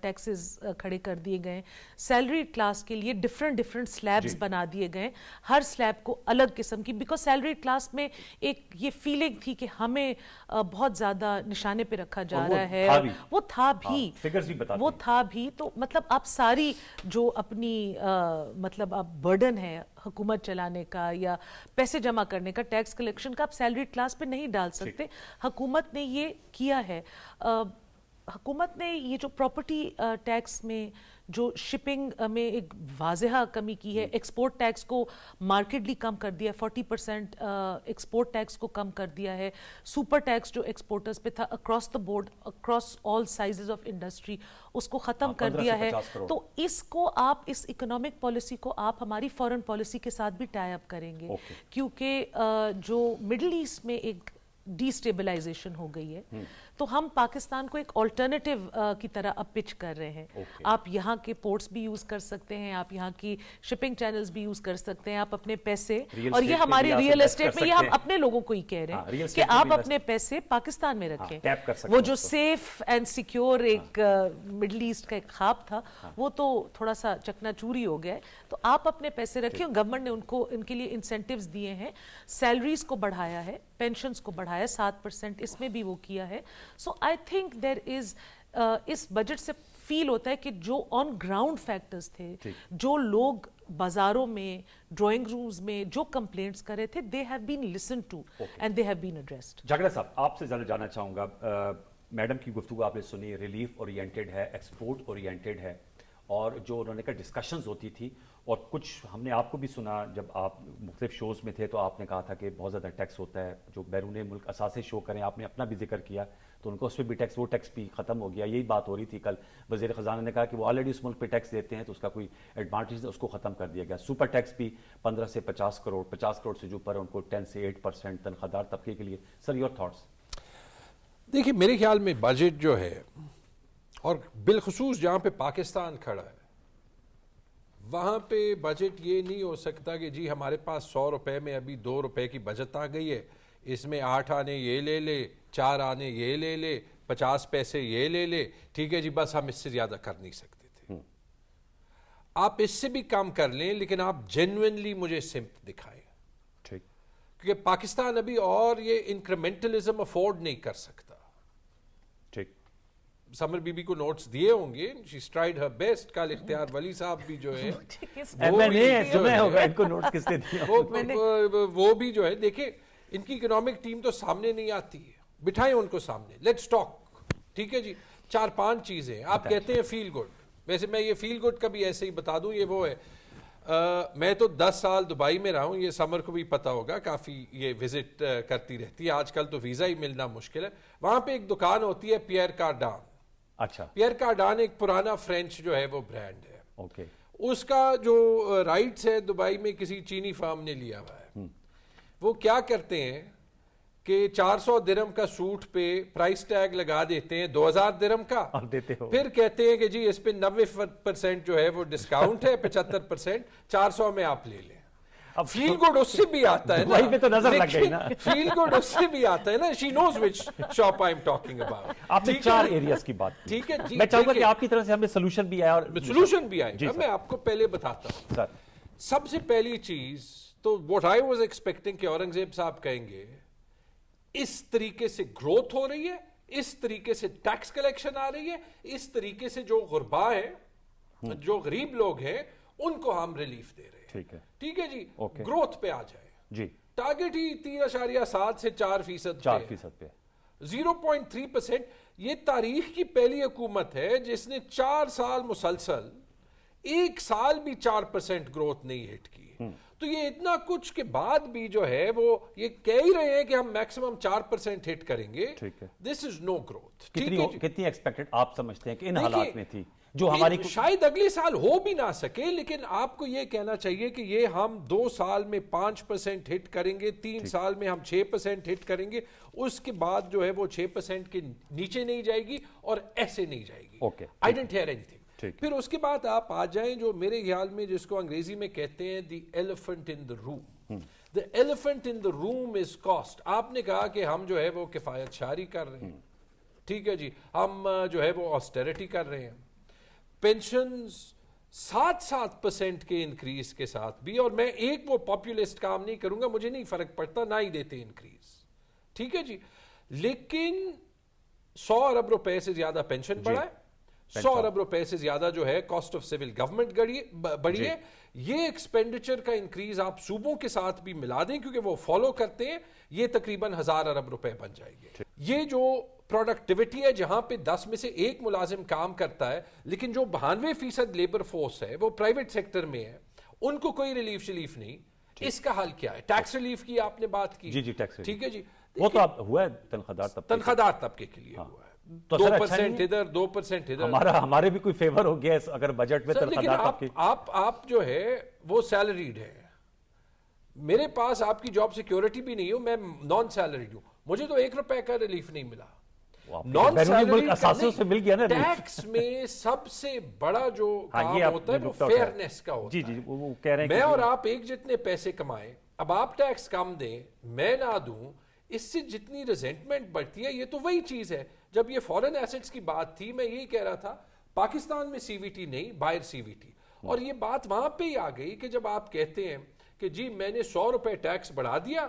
Taxes کھڑے کر دیے گئے, سیلری کلاس کے لیے ڈفرنٹ سلیبس بنا دیے گئے, ہر سلیب کو الگ قسم کی, بیکاز سیلری کلاس میں ایک یہ فیلنگ تھی کہ ہمیں بہت زیادہ نشانے پہ رکھا جا رہا ہے, وہ تھا بھی, تو مطلب آپ ساری جو اپنی مطلب آپ برڈن ہے حکومت چلانے کا یا پیسے جمع کرنے کا, ٹیکس کلیکشن کا, آپ سیلری کلاس پہ نہیں ڈال سکتے. حکومت نے یہ کیا ہے, حکومت نے یہ جو پراپرٹی ٹیکس میں جو شپنگ میں ایک واضح کمی کی ہے, ایکسپورٹ ٹیکس کو مارکیٹلی کم کر دیا, 40% ایکسپورٹ ٹیکس کو کم کر دیا ہے, سپر ٹیکس جو ایکسپورٹرز پہ تھا across the board, across all sizes of industry, اس کو ختم کر دیا ہے. تو اس کو آپ اس اکنامک پالیسی کو آپ ہماری فورن پالیسی کے ساتھ بھی ٹائی اپ کریں گے, کیونکہ جو مڈل ایسٹ میں ایک ڈی اسٹیبلائزیشن ہو گئی ہے, تو ہم پاکستان کو ایک آلٹرنیٹیو کی طرح اب پچ کر رہے ہیں. آپ یہاں کے پورٹس بھی یوز کر سکتے ہیں, آپ یہاں کی شپنگ چینلز بھی یوز کر سکتے ہیں, آپ اپنے پیسے, اور یہ ہماری ریئل اسٹیٹ میں یہ ہم اپنے لوگوں کو ہی کہہ رہے ہیں کہ آپ اپنے پیسے پاکستان میں رکھیں. وہ جو سیف اینڈ سیکیور ایک مڈل ایسٹ کا ایک خواب تھا, وہ تو تھوڑا سا چکنا چوری ہو گیا ہے. تو آپ اپنے پیسے رکھیں. گورنمنٹ نے ان کے لیے انسینٹیوز دیے ہیں, سیلریز کو بڑھایا ہے, پینشنز کو بڑھایا 7%, اس میں بھی وہ کیا ہے. سو I think there is, us budget سے فیل ہوتا ہے کہ جو آن گراؤنڈ فیکٹرز تھے, جو لوگ بازاروں میں, ڈرائنگ رومز میں جو کمپلینٹس کر رہے تھے, they have been listen to and they have been addressed. Jhagra sahab, آپ سے جاننا چاہوں گا, میڈم کی گفتگو آپ نے سنی, ریلیف اورینٹیڈ ہے, ایکسپورٹ اورینٹیڈ ہے, اور جو انہوں نے کہا ڈسکشنز ہوتی تھی, اور کچھ ہم نے آپ کو بھی سنا جب آپ مختلف شوز میں تھے, تو آپ نے کہا تھا کہ بہت زیادہ ٹیکس ہوتا ہے, جو بیرون ملک اثاثے شو کریں, آپ نے اپنا بھی ذکر کیا, تو ان کو اس پہ بھی ٹیکس, وہ ٹیکس بھی ختم ہو گیا. یہی بات ہو رہی تھی کل, وزیر خزانہ نے کہا کہ وہ آلریڈی اس ملک پہ ٹیکس دیتے ہیں, تو اس کا کوئی ایڈوانٹیج ہے, اس کو ختم کر دیا گیا. سپر ٹیکس بھی 15 سے 50 کروڑ, 50 کروڑ سے جو اوپر ہے ان کو 10 سے 8% تنخواہ دار طبقے کے لیے. سر, یور تھاٹس؟ دیکھیے, میرے خیال میں بجٹ جو ہے, اور بالخصوص جہاں پہ پاکستان کھڑا ہے, وہاں پہ بجٹ یہ نہیں ہو سکتا کہ جی ہمارے پاس 100 روپے میں ابھی 2 روپے کی بجٹ آ گئی ہے, اس میں 8 آنے یہ لے لے, 4 آنے یہ لے لے, 50 پیسے یہ لے لے, ٹھیک ہے جی, بس ہم اس سے زیادہ کر نہیں سکتے تھے. آپ اس سے بھی کم کر لیں, لیکن آپ جینوئنلی مجھے سمت دکھائیں, ٹھیک, کیونکہ پاکستان ابھی اور یہ انکریمنٹلزم افورڈ نہیں کر سکتا. ٹھیک, سمر بی بی کو نوٹس دیے ہوں گے, شی اسٹرائیڈ ہر بیسٹ. کل اختیار ولی صاحب بھی جو ہے وہ بھی جو ہے, دیکھیں ان کی اکنامک ٹیم تو سامنے نہیں آتی ہے, بٹھائیں ان کو سامنے, لیٹس ٹاک. ٹھیک ہے جی, 4-5 چیزیں آپ کہتے ہیں فیل گڈ. ویسے میں یہ فیل گڈ کا بھی ایسے ہی بتا دوں, یہ وہ ہے, میں تو 10 سال دبئی میں رہا ہوں, یہ سمر کو بھی پتا ہوگا, کافی یہ وزٹ کرتی رہتی ہے. آج کل تو ویزا ہی ملنا مشکل ہے. وہاں پہ ایک دکان ہوتی ہے پیئر کارڈان. اچھا, پیئر کارڈان ایک پرانا فرینچ جو ہے وہ برانڈ ہے. اوکے, اس کا جو رائٹس ہے دبئی میں کسی چینی فارم نے لیا ہوا ہے. وہ کیا کرتے ہیں کہ 400 درہم کا سوٹ پہ پرائس ٹیگ لگا دیتے ہیں 2000 درہم کا, پھر کہتے ہیں کہ جی اس پہ 90% جو ہے وہ ڈسکاؤنٹ ہے, 75% 400 میں آپ لے لیں. اب فیل گڈ اس سے بھی آتا ہے نا, فیل گڈ اس سے بھی آتا ہے نا. She knows which shop I am talking about. آپ نے 4 ایریاز کی بات کی, ٹھیک ہے جی, میں چاہوں گا کہ آپ کی طرف سے ہمیں سولوشن بھی آیا, اور سولوشن بھی آئے گا. میں آپ کو پہلے بتاتا ہوں. سر, سب سے پہلی چیز تو واٹ آئی واز ایکسپیکٹنگ کہ اورنگزیب صاحب کہیں گے اس طریقے سے گروتھ ہو رہی ہے, اس طریقے سے ٹیکس کلیکشن آ رہی ہے, اس طریقے سے جو غربا ہیں, جو غریب لوگ ہیں, ان کو ہم ریلیف دے رہے ہیں. ٹھیک ہے جی, گروتھ پہ آ جائے جی. ٹارگٹ ہی 3.7 سے 4% پہ, 0.3%. یہ تاریخ کی پہلی حکومت ہے جس نے 4 سال مسلسل 1 سال بھی 4% گروتھ نہیں ہٹ کی. تو یہ اتنا کچھ کے بعد بھی جو ہے وہ یہ کہہ ہی رہے ہیں کہ ہم میکسیمم 4% ہٹ کریں گے. دس از نو گروتھ. کتنی ایکسپیکٹڈ آپ سمجھتے ہیں کہ ان حالات میں تھی جو ہماری, شاید اگلے سال ہو بھی نہ سکے, لیکن آپ کو یہ کہنا چاہیے کہ یہ ہم 2 سال میں 5% ہٹ کریں گے, 3 سال میں ہم 6% ہٹ کریں گے, اس کے بعد جو ہے وہ 6% کے نیچے نہیں جائے گی اور ایسے نہیں جائے گی. I didn't hear anything. پھر اس کے بعد آپ آ جائیں جو میرے خیال میں جس کو انگریزی میں کہتے ہیں the elephant in the room. The elephant in the room is cost. آپ نے کہا کہ ہم جو ہے وہ کفایت شاری کر رہے ہیں. ٹھیک ہے جی، ہم جو ہے وہ آسٹیرٹی کر رہے ہیں، پینشنز 7% کے انکریز کے ساتھ بھی، اور میں ایک وہ پاپولسٹ کام نہیں کروں گا، مجھے نہیں فرق پڑتا، نہ ہی دیتے انکریز، ٹھیک ہے جی، لیکن 100 ارب روپے سے زیادہ پینشن بڑھا ہے، 100 ارب روپے سے زیادہ جو ہے کاسٹ آف سول گورنمنٹ بڑھی ہے. یہ ایکسپینڈیچر کا انکریز آپ صوبوں کے ساتھ بھی ملا دیں کیونکہ وہ فالو کرتے ہیں، یہ تقریباً 1000 ارب روپے بن جائے گے. یہ جو پروڈکٹیوٹی ہے جہاں پہ 10 میں سے ایک ملازم کام کرتا ہے لیکن جو 92% لیبر فورس ہے وہ پرائیویٹ سیکٹر میں ہے، ان کو کوئی ریلیف شلیف نہیں. اس کا حل کیا ہے؟ ٹیکس ریلیف کی آپ نے بات کی، جی ٹیکس، ٹھیک ہے جی، وہ تو اب ہوا ہے تنخواہ دار طبقے کے لیے ہوا ہے، تو 2% ادھر 2% ادھر. ہمارے بھی کوئی فیور ہو گیا اگر بجٹ میں تنخواہ دار طبقے. آپ جو ہے وہ سیلریڈ ہے، میرے پاس آپ کی جاب سیکیورٹی بھی نہیں ہو، میں نان سیلریڈ ہوں، مجھے تو 1 روپے کا ریلیف نہیں ملا. نان سیلریڈ ٹیکس میں سب سے بڑا جو کام ہوتا ہے وہ فیئرنیس کا ہوتا ہے. میں اور آپ ایک جتنے پیسے کمائیں، اب آپ ٹیکس کم دیں میں نہ دوں، اس سے جتنی ریزنٹمنٹ بڑھتی ہے. یہ تو وہی چیز ہے، جب یہ فورن ایسٹس کی بات تھی میں یہی کہہ رہا تھا پاکستان میں سی وی ٹی نہیں، باہر سی وی ٹی. اور یہ بات وہاں پہ ہی آ گئی کہ جب آپ کہتے ہیں کہ جی میں نے 100 روپے ٹیکس بڑھا دیا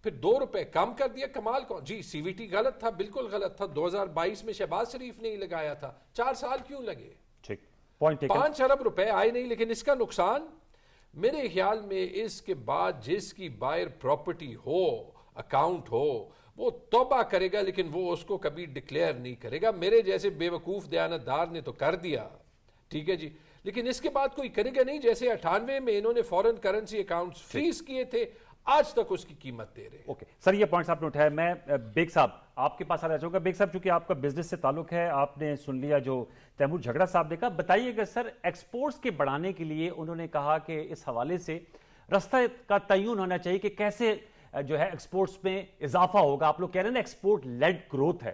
پھر 2 روپے کم کر دیا، کمال کون؟ جی سی وی ٹی غلط تھا، بالکل غلط تھا. 2022 میں شہباز شریف نے ہی لگایا تھا، 4 سال کیوں لگے؟ 5 ارب روپے آئے نہیں، لیکن اس کا نقصان میرے خیال میں اس کے بعد جس کی باہر پراپرٹی ہو، اکاؤنٹ ہو، وہ توبہ کرے گا، لیکن وہ اس کو کبھی ڈکلیئر نہیں کرے گا. میرے جیسے بے وقوف دیانتدار نے تو کر دیا، ٹھیک ہے جی، لیکن اس کے بعد کوئی کرے گا نہیں. جیسے 98 میں انہوں نے فورن کرنسی اکاؤنٹس فریز کیے تھے، آج تک اس کی قیمت دے رہے ہیں. اوکے سر، یہ پوائنٹس آپ نے اٹھایا. میں بیگ صاحب آپ کے پاس آنا چاہوں گا. بیگ صاحب چونکہ آپ کا بزنس سے تعلق ہے، آپ نے سن لیا جو تیمور جھگڑا صاحب نے کہا. بتائیے گا سر، ایکسپورٹس کے بڑھانے کے لیے انہوں نے کہا کہ اس حوالے سے رستہ کا تعین ہونا چاہیے کہ کیسے جو ہے ایکسپورٹس میں اضافہ ہوگا. آپ لوگ کہہ رہے ہیں نا ایکسپورٹ لیڈ گروتھ ہے.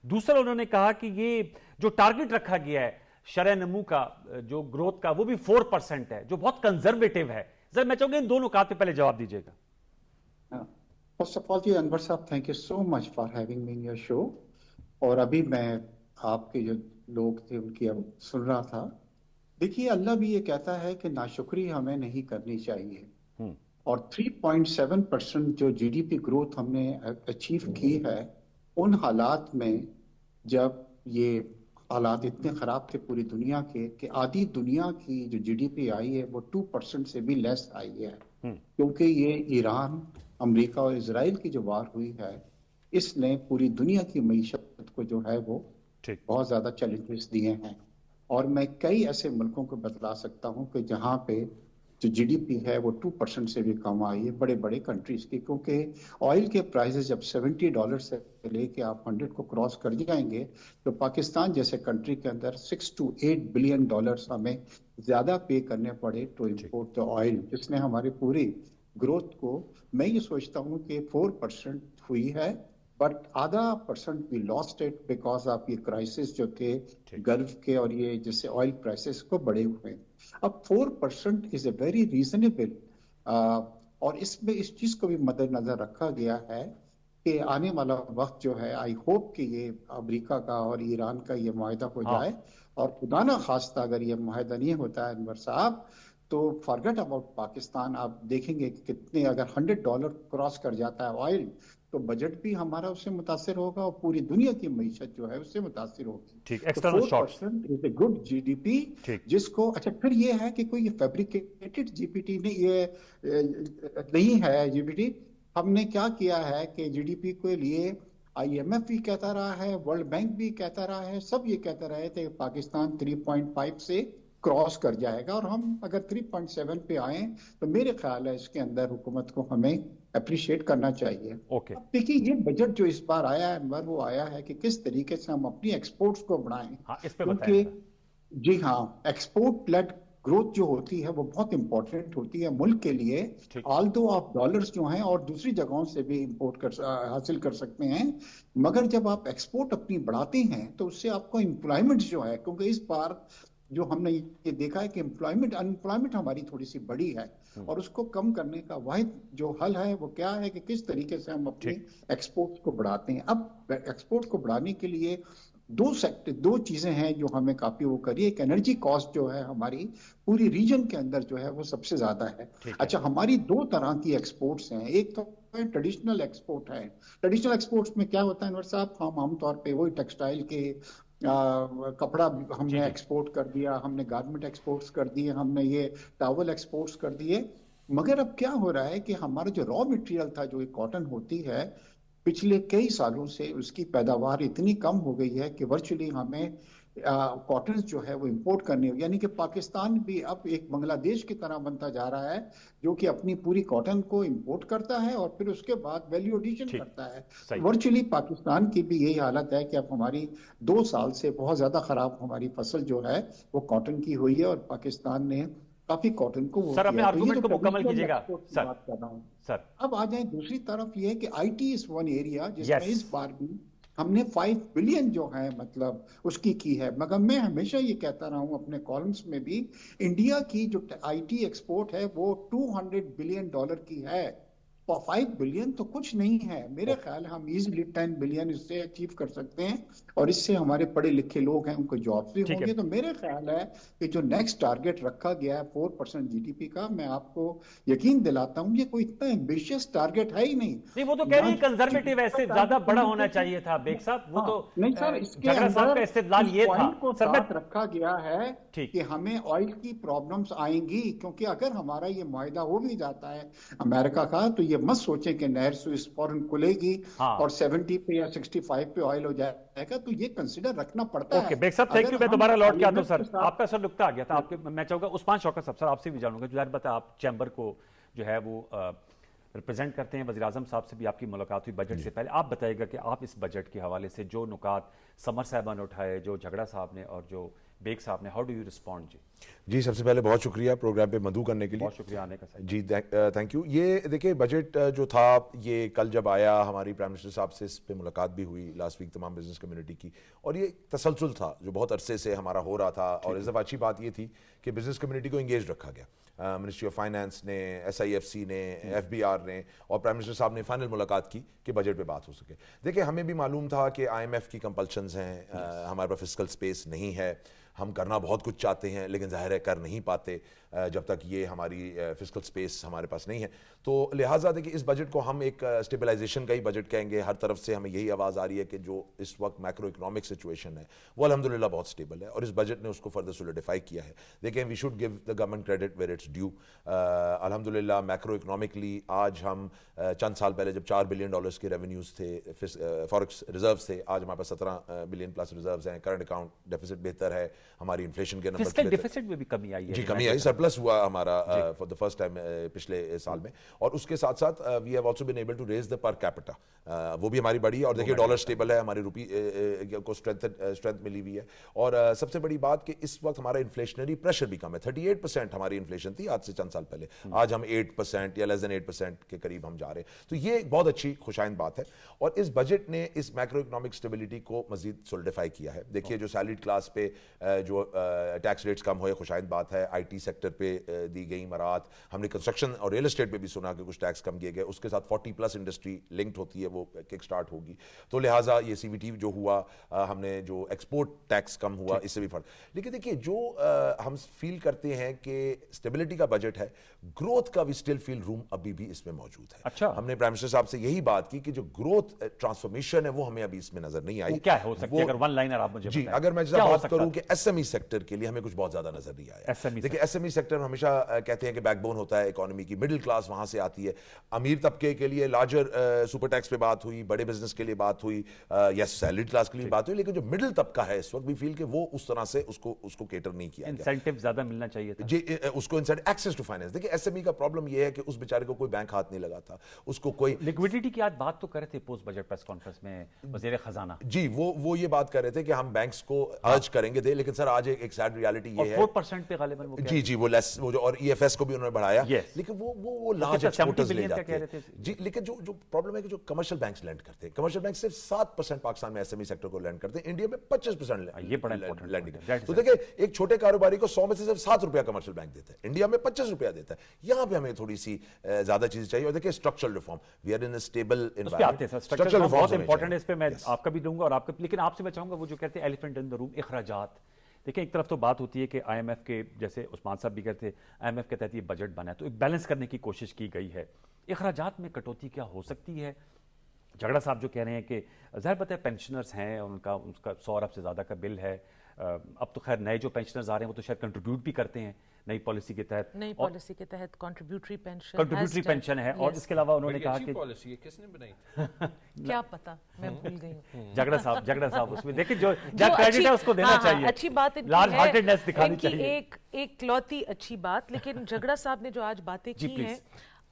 دوسرا انہوں نے کہا کہ یہ جو ٹارگٹ رکھا گیا ہے شرح نمو کا جو گروتھ کا وہ بھی 4% ہے، جو بہت کنزرویٹو ہے. سر میں چاہوں گا ان دو نکات پہ پہلے جواب دیجیے گا. First of all, انور صاحب thank you so much for having me in your show. اور ابھی میں آپ کے جو لوگ تھے ان کی اب سن رہا تھا. دیکھیے اللہ بھی یہ کہتا ہے کہ ناشکری ہمیں نہیں کرنی چاہیے، اور 3.7% جو جی ڈی پی گروتھ ہم نے اچیو کی ہے ان حالات میں جب یہ حالات اتنے خراب تھے پوری دنیا کے کہ آدھی دنیا کی جو جی ڈی پی آئی ہے وہ 2% سے بھی لیس آئی ہے. کیونکہ یہ ایران، امریکہ اور اسرائیل کی جو وار ہوئی ہے اس نے پوری دنیا کی معیشت کو جو ہے وہ بہت زیادہ چیلنجز دیے ہیں. اور میں کئی ایسے ملکوں کو بتلا سکتا ہوں کہ جہاں پہ جو جی ڈی پی ہے وہ 2% سے بھی کم آئی ہے، بڑے بڑے کنٹریز کی. کیونکہ آئل کے پرائزز جب $70 سے لے کے آپ 100 کو کراس کر جائیں گے تو پاکستان جیسے کنٹری کے اندر $6 to 8 بلین ہمیں زیادہ پے کرنے پڑے ٹو امپورٹ دا آئل، جس نے ہماری پوری گروتھ کو، میں یہ سوچتا ہوں کہ 4% ہوئی ہے، بٹ آدھا پرسنٹ بھی لاسٹ اٹ بیکاز آف یہ کرائسس جو تھے گلف کے اور یہ جس سے آئل پرائسز کو بڑے ہوئے. اب 4% از اے ویری ریزنیبل، اور اس میں اس چیز کو بھی مد نظر رکھا گیا ہے کہ آنے والا وقت جو ہے آئی ہوپ کہ یہ امریکہ کا اور ایران کا یہ معاہدہ ہو جائے، اور خدا نہ خواستہ اگر یہ معاہدہ نہیں ہوتا ہے انور صاحب تو فارگیٹ اباؤٹ پاکستان. آپ دیکھیں گے کہ کتنے، اگر $100 کراس کر جاتا ہے آئل تو بجٹ بھی ہمارا اس سے متاثر ہوگا اور پوری دنیا کی معیشت جو ہے اس سے متاثر ہوگی. 4% از اے گڈ جی ڈی پی، جس کو اچھا پھر یہ ہے کہ کوئی فیبریکیٹڈ جی پی ٹی نہیں ہے. جی پی ٹی ہم نے کیا کیا ہے کہ جی ڈی پی کے لیے آئی ایم ایف بھی کہتا رہا ہے، ورلڈ بینک بھی کہتا رہا ہے، سب یہ کہتے رہے تھے کہ پاکستان 3.5 سے کراس کر جائے گا، اور ہم اگر 3.7 پہ آئیں تو میرے خیال ہے اس کے اندر حکومت کو ہمیں اپریشیٹ کرنا چاہیے. اب دیکھیے یہ بجٹ جو اس بار آیا ہے انور، وہ آیا ہے کہ کس طریقے سے ہم اپنی ایکسپورٹس کو بڑھائیں. کیونکہ جی ہاں، ایکسپورٹ لیڈ گروتھ جو ہوتی ہے وہ بہت امپورٹنٹ ہوتی ہے ملک کے لیے. آلدو آپ ڈالرز جو ہیں اور دوسری جگہوں سے بھی امپورٹ حاصل کر سکتے ہیں، مگر جب آپ ایکسپورٹ اپنی بڑھاتے ہیں تو اس سے آپ کو امپلائمنٹ جو ہے، کیونکہ اس بار جو ہم نے یہ دیکھا ہے کہ انپلائمنٹ ہماری تھوڑی سی بڑی ہے، اور اس کو کم کرنے کا واحد جو حل ہے وہ کیا ہے کہ کس طریقے سے ہم اپنی ایکسپورٹ کو بڑھاتے ہیں. اب ایکسپورٹ کو بڑھانے کے لیے دو چیزیں ہیں جو ہمیں کافی وہ کری. ایک انرجی کاسٹ جو ہے ہماری پوری ریجن کے اندر جو ہے وہ سب سے زیادہ ہے. اچھا، ہماری دو طرح کی ایکسپورٹس ہیں. ایک تو ٹریڈیشنل ایکسپورٹ ہے. ٹریڈیشنل ایکسپورٹس میں کیا ہوتا ہے انور صاحب، ہم عام طور پہ وہی ٹیکسٹائل کے کپڑا ہم نے ایکسپورٹ کر دیا، ہم نے گارمنٹ ایکسپورٹس کر دیے، ہم نے یہ ٹاول ایکسپورٹس کر دیے. مگر اب کیا ہو رہا ہے کہ ہمارا جو را مٹیریل تھا، جو کاٹن ہوتی ہے، پچھلے کئی سالوں سے اس کی پیداوار اتنی کم ہو گئی ہے کہ ورچولی ہمیں کاٹن جو ہے وہ امپورٹ کرنے، یعنی کہ پاکستان بھی اب ایک بنگلہ دیش کی طرح بنتا جا رہا ہے جو کہ اپنی پوری کاٹن کو امپورٹ کرتا ہے اور پھر اس کے بعد ویلیو ایڈیشن کرتا ہے. ورچولی پاکستان کی بھی یہی حالت ہے کہ اب ہماری 2 سال سے بہت زیادہ خراب ہماری فصل جو ہے وہ کاٹن کی ہوئی ہے، اور پاکستان نے کافی کاٹن کو سر اپنے آرگومنٹ کو مکمل کیجیے گا. سر اب آ جائیں دوسری طرف، یہ ہے کہ I T is one area جس میں اس بار بھی ہم نے 5 بلین جو ہے مطلب اس کی ہے. مگر میں ہمیشہ یہ کہتا رہا ہوں اپنے کالمز میں بھی، انڈیا کی جو آئی ٹی ایکسپورٹ ہے وہ $200 بلین کی ہے. 5 بلین تو کچھ نہیں ہے. میرے خیال ہم ایزیلی 10 بلین اس سے اچیو کر سکتے ہیں، اور اس سے ہمارے پڑھے لکھے لوگ ہیں ان کو جابس بھی ہوں گے. تو میرے خیال ہے کہ جو نیکسٹ ٹارگٹ رکھا گیا ہے 4% جی ڈی پی کا، میں آپ کو یقین دلاتا ہوں یہ کوئی اتنا ایمبیشیس ٹارگٹ ہے ہی نہیں. وہ تو کہہ رہی ہے کنزرویٹیو ہے، زیادہ بڑا ہونا چاہیے تھا. بیگ صاحب وہ تو نہیں سر، اس کے صاحب کا استدلال یہ تھا کو ساتھ رکھا گیا ہے کہ ہمیں آئل کی پرابلمز آئیں گی، کیونکہ اگر ہمارا یہ معاہدہ ہو بھی جاتا ہے امریکہ کا تو یہ مت سوچیں کہ نہر سوئس فوراً کھلے گی اور 70 پہ یا 65 پہ آئل ہو جائے گا، تو یہ کنسیڈر رکھنا پڑتا ہے. بیگ صاحب تھینک یو. میں دوبارہ لوٹ کے آتا ہوں سر، آپ کا سر نکتہ آ گیا تھا. آپ کے میں چاہوں گا عثمان شوکت صاحب، سر آپ سے بھی جانوں گا. ظاہر بات ہے آپ چیمبر کو جو ہے وہ ریپرزینٹ کرتے ہیں. وزیر اعظم صاحب سے بھی آپ کی ملاقات ہوئی بجٹ سے پہلے. آپ بتائیے گا کہ آپ اس بجٹ کے حوالے سے جو نکات سمر صاحبہ نے اٹھائے، جو جھگڑا صاحب نے اور جو بیگ صاحب نے، ہاؤ ڈو یو ریسپونڈ؟ جی سب سے پہلے بہت شکریہ پروگرام پہ مدعو کرنے کے لیے. بہت شکریہ آنے کا سر. جی تھینک یو. یہ دیکھیں بجٹ جو تھا یہ کل جب آیا ہماری پرائم منسٹر صاحب سے اس پہ ملاقات بھی ہوئی لاسٹ ویک تمام بزنس کمیونٹی کی، اور یہ تسلسل تھا جو بہت عرصے سے ہمارا ہو رہا تھا. اور اس دفعہ اچھی بات یہ تھی کہ بزنس کمیونٹی کو انگیج رکھا گیا. منسٹری آف فائنانس نے، ایس آئی ایف سی نے، ایف بی آر نے، اور پرائم منسٹر صاحب نے فائنل ملاقات کی کہ بجٹ پہ بات ہو سکے. دیکھیں ہمیں بھی معلوم تھا کہ آئی ایم ایف کی کمپلشنز ہیں، ہمارے پاس فسکل سپیس نہیں ہے، ہم کرنا بہت کچھ چاہتے ہیں لیکن ظاہر ہے کر نہیں پاتے جب تک یہ ہماری فسکل سپیس ہمارے پاس نہیں ہے. تو لہٰذا دیکھیں اس بجٹ کو ہم ایک اسٹیبلائزیشن کا ہی بجٹ کہیں گے. ہر طرف سے ہمیں یہی آواز آ رہی ہے کہ جو اس وقت میکرو اکنامک سچویشن ہے وہ الحمدللہ بہت اسٹیبل ہے، اور اس بجٹ نے اس کو فردر سولیڈیفائی کیا ہے. دیکھیں we should give the government credit where it's due. الحمدللہ میکرو اکنامکلی آج ہم چند سال پہلے جب $4 بلین کے ریونیوز تھے، فارکس ریزروز تھے، آج ہمارے پاس 17 بلین پلس ریزروز ہیں. کرنٹ اکاؤنٹ ڈیفیسٹ بہتر ہے، ہماری انفلیشن کے نمبر ڈیفیسٹ میں بھی کمی آئی ہے. جی کمی آئی، سرپلس ہوا ہمارا فار دا فرسٹ ٹائم پچھلے سال میں. اور اس کے ساتھ ساتھ we have also been able to raise the per capita, وہ بھی ہماری بڑی ہے. اور دیکھیے ڈالر اسٹیبل ہے، ہماری روپی کو اسٹرینتھ ملی ہوئی ہے. اور سب سے بڑی بات کہ اس وقت ہمارا انفلیشنری پریشر بھی کم ہے. 38% ہماری انفلیشن تھی آج سے چند سال پہلے، آج ہم 8% یا لیس دین 8% کے قریب ہم جا رہے ہیں. تو یہ ایک بہت اچھی خوشائند بات ہے. اور اس بجٹ نے اس میکرو اکنامک اسٹیبلٹی کو مزید سولیڈیفائی کیا ہے. دیکھیے جو سیلریڈ کلاس پہ جو ٹیکس ریٹس کم ہوئے خوشائند بات ہے. آئی ٹی سیکٹر پہ دی گئی مراعات، ہم نے کنسٹرکشن اور ریئل اسٹیٹ پہ بھی سنا کہ کچھ ٹیکس کم کیے گئے. اس کے ساتھ 40+ انڈسٹری لنکڈ ہوتی ہے، وہ کک سٹارٹ ہوگی. تو لہٰذا یہ سی وی ٹی جو ہوا، ہم نے جو ایکسپورٹ ٹیکس کم ہوا، اس سے بھی فرق. لیکن دیکھیے جو ہم فیل کرتے ہیں کہ اسٹیبلٹی کا بجٹ ہے، گروتھ کا بھی اسٹل فیل روم ابھی بھی اس میں موجود ہے. اچھا، ہم نے پرائم منسٹر صاحب سے یہی بات کی کہ جو گروتھ ٹرانسفارمیشن ہے وہ ہمیں ابھی اس میں نظر نہیں آئی. کیا ہو سکتی ہے اگر ون لائنر آپ مجھے جی اگر میں بات کروں کہ ایس ایم ای سیکٹر کے لیے ہمیں کچھ بہت زیادہ نظر نہیں آیا. دیکھیں ایس ایم ای سیکٹر ہمیشہ کہتے ہیں کہ بیک بون ہوتا ہے اکانومی کی، مڈل کلاس وہاں سے آتی ہے. امیر طبقے کے لیے لارجر سپر ٹیکس پہ بات ہوئی، بڑے بزنس کے لیے بات ہوئی، یس سیلریڈ کلاس کے لیے بات ہوئی. لیکن جو مڈل طبقہ ہے اس وقت بھی فیل کہ وہ اس طرح سے اس کو کیٹر نہیں کیا گیا. انسینٹیو زیادہ ملنا چاہیے تھا جی، اس کو انسینٹیو ایکسیس ٹو فائنینس. دیکھیں ایس ایم ای کا پرابلم یہ ہے کہ اس بیچارے کو کوئی بینک ہاتھ نہیں لگا تھا، اس کو کوئی لیکویڈیٹی کی آج بات تو کر رہے تھے پوسٹ بجٹ پریس کانفرنس میں وزیر خزانہ. جی وہ یہ بات کر رہے تھے کہ ہم بینکس کو ارج کریں گے دے، لیکن لیکن سر آج ایک سیڈ ریالٹی یہ ہے 4% پہ غالباً وہ جی وہ لیس وہ جو اور ای ایف ایس کو بھی انہوں نے بڑھایا لیکن وہ لارج ایکسپورٹرز لے جاتے ہیں جی. لیکن جو پرابلم ہے کہ جو کمرشل بینکس لینڈ کرتے ہیں, کمرشل بینک صرف 7% پاکستان میں ایس ایم ای سیکٹر کو لینڈ کرتے ہیں, انڈیا میں 25% یہ بڑا امپورٹنٹ لینڈنگ. تو دیکھیں ایک چھوٹے کاروباری کو 100 میں سے صرف 7 روپیہ کمرشل بینک دیتا ہے, انڈیا میں 25 روپیہ دیتا ہے. یہاں پہ ہمیں تھوڑی سی زیادہ چیزیں چاہیے. اور دیکھیں structural reform, we are in a stable environment. Structural reform بہت امپورٹنٹ ہے, اس پہ میں آپ کا بھی دوں گا اور آپ کا, لیکن آپ سے میں چاہوں گا وہ جو کہتے ہیں ایلیفنٹ ان دی روم, اخراجات. دیکھیں ایک طرف تو بات ہوتی ہے کہ آئی ایم ایف کے, جیسے عثمان صاحب بھی کہتے ہیں آئی ایم ایف کے تحت یہ بجٹ بنا ہے تو ایک بیلنس کرنے کی کوشش کی گئی ہے. اخراجات میں کٹوتی کیا ہو سکتی ہے؟ جھگڑا صاحب جو کہہ رہے ہیں کہ ظاہر بات ہے پینشنرز ہیں, ان کا 100 ارب سے زیادہ کا بل ہے. اب تو خیر نئے جو پینشنرز آ رہے ہیں وہ تو شاید کنٹریبیوٹ بھی کرتے ہیں نئی پالیسی کے تحت. نئی پالیسی کے تحت کنٹریبیوٹری پینشن ہے. اور اس کے علاوہ انہوں نے کہا کہ پالیسی کس نے بنائی کیا پتا, میں بھول گئی ہوں. جھگڑا صاحب اس میں دیکھیں جو کریڈٹ ہے اس کو دینا چاہیے. اچھی بات لارج ہارٹڈنس دکھانی چاہیے. ایک لوتی اچھی بات, لیکن جھگڑا صاحب نے جو آج باتیں کی ہیں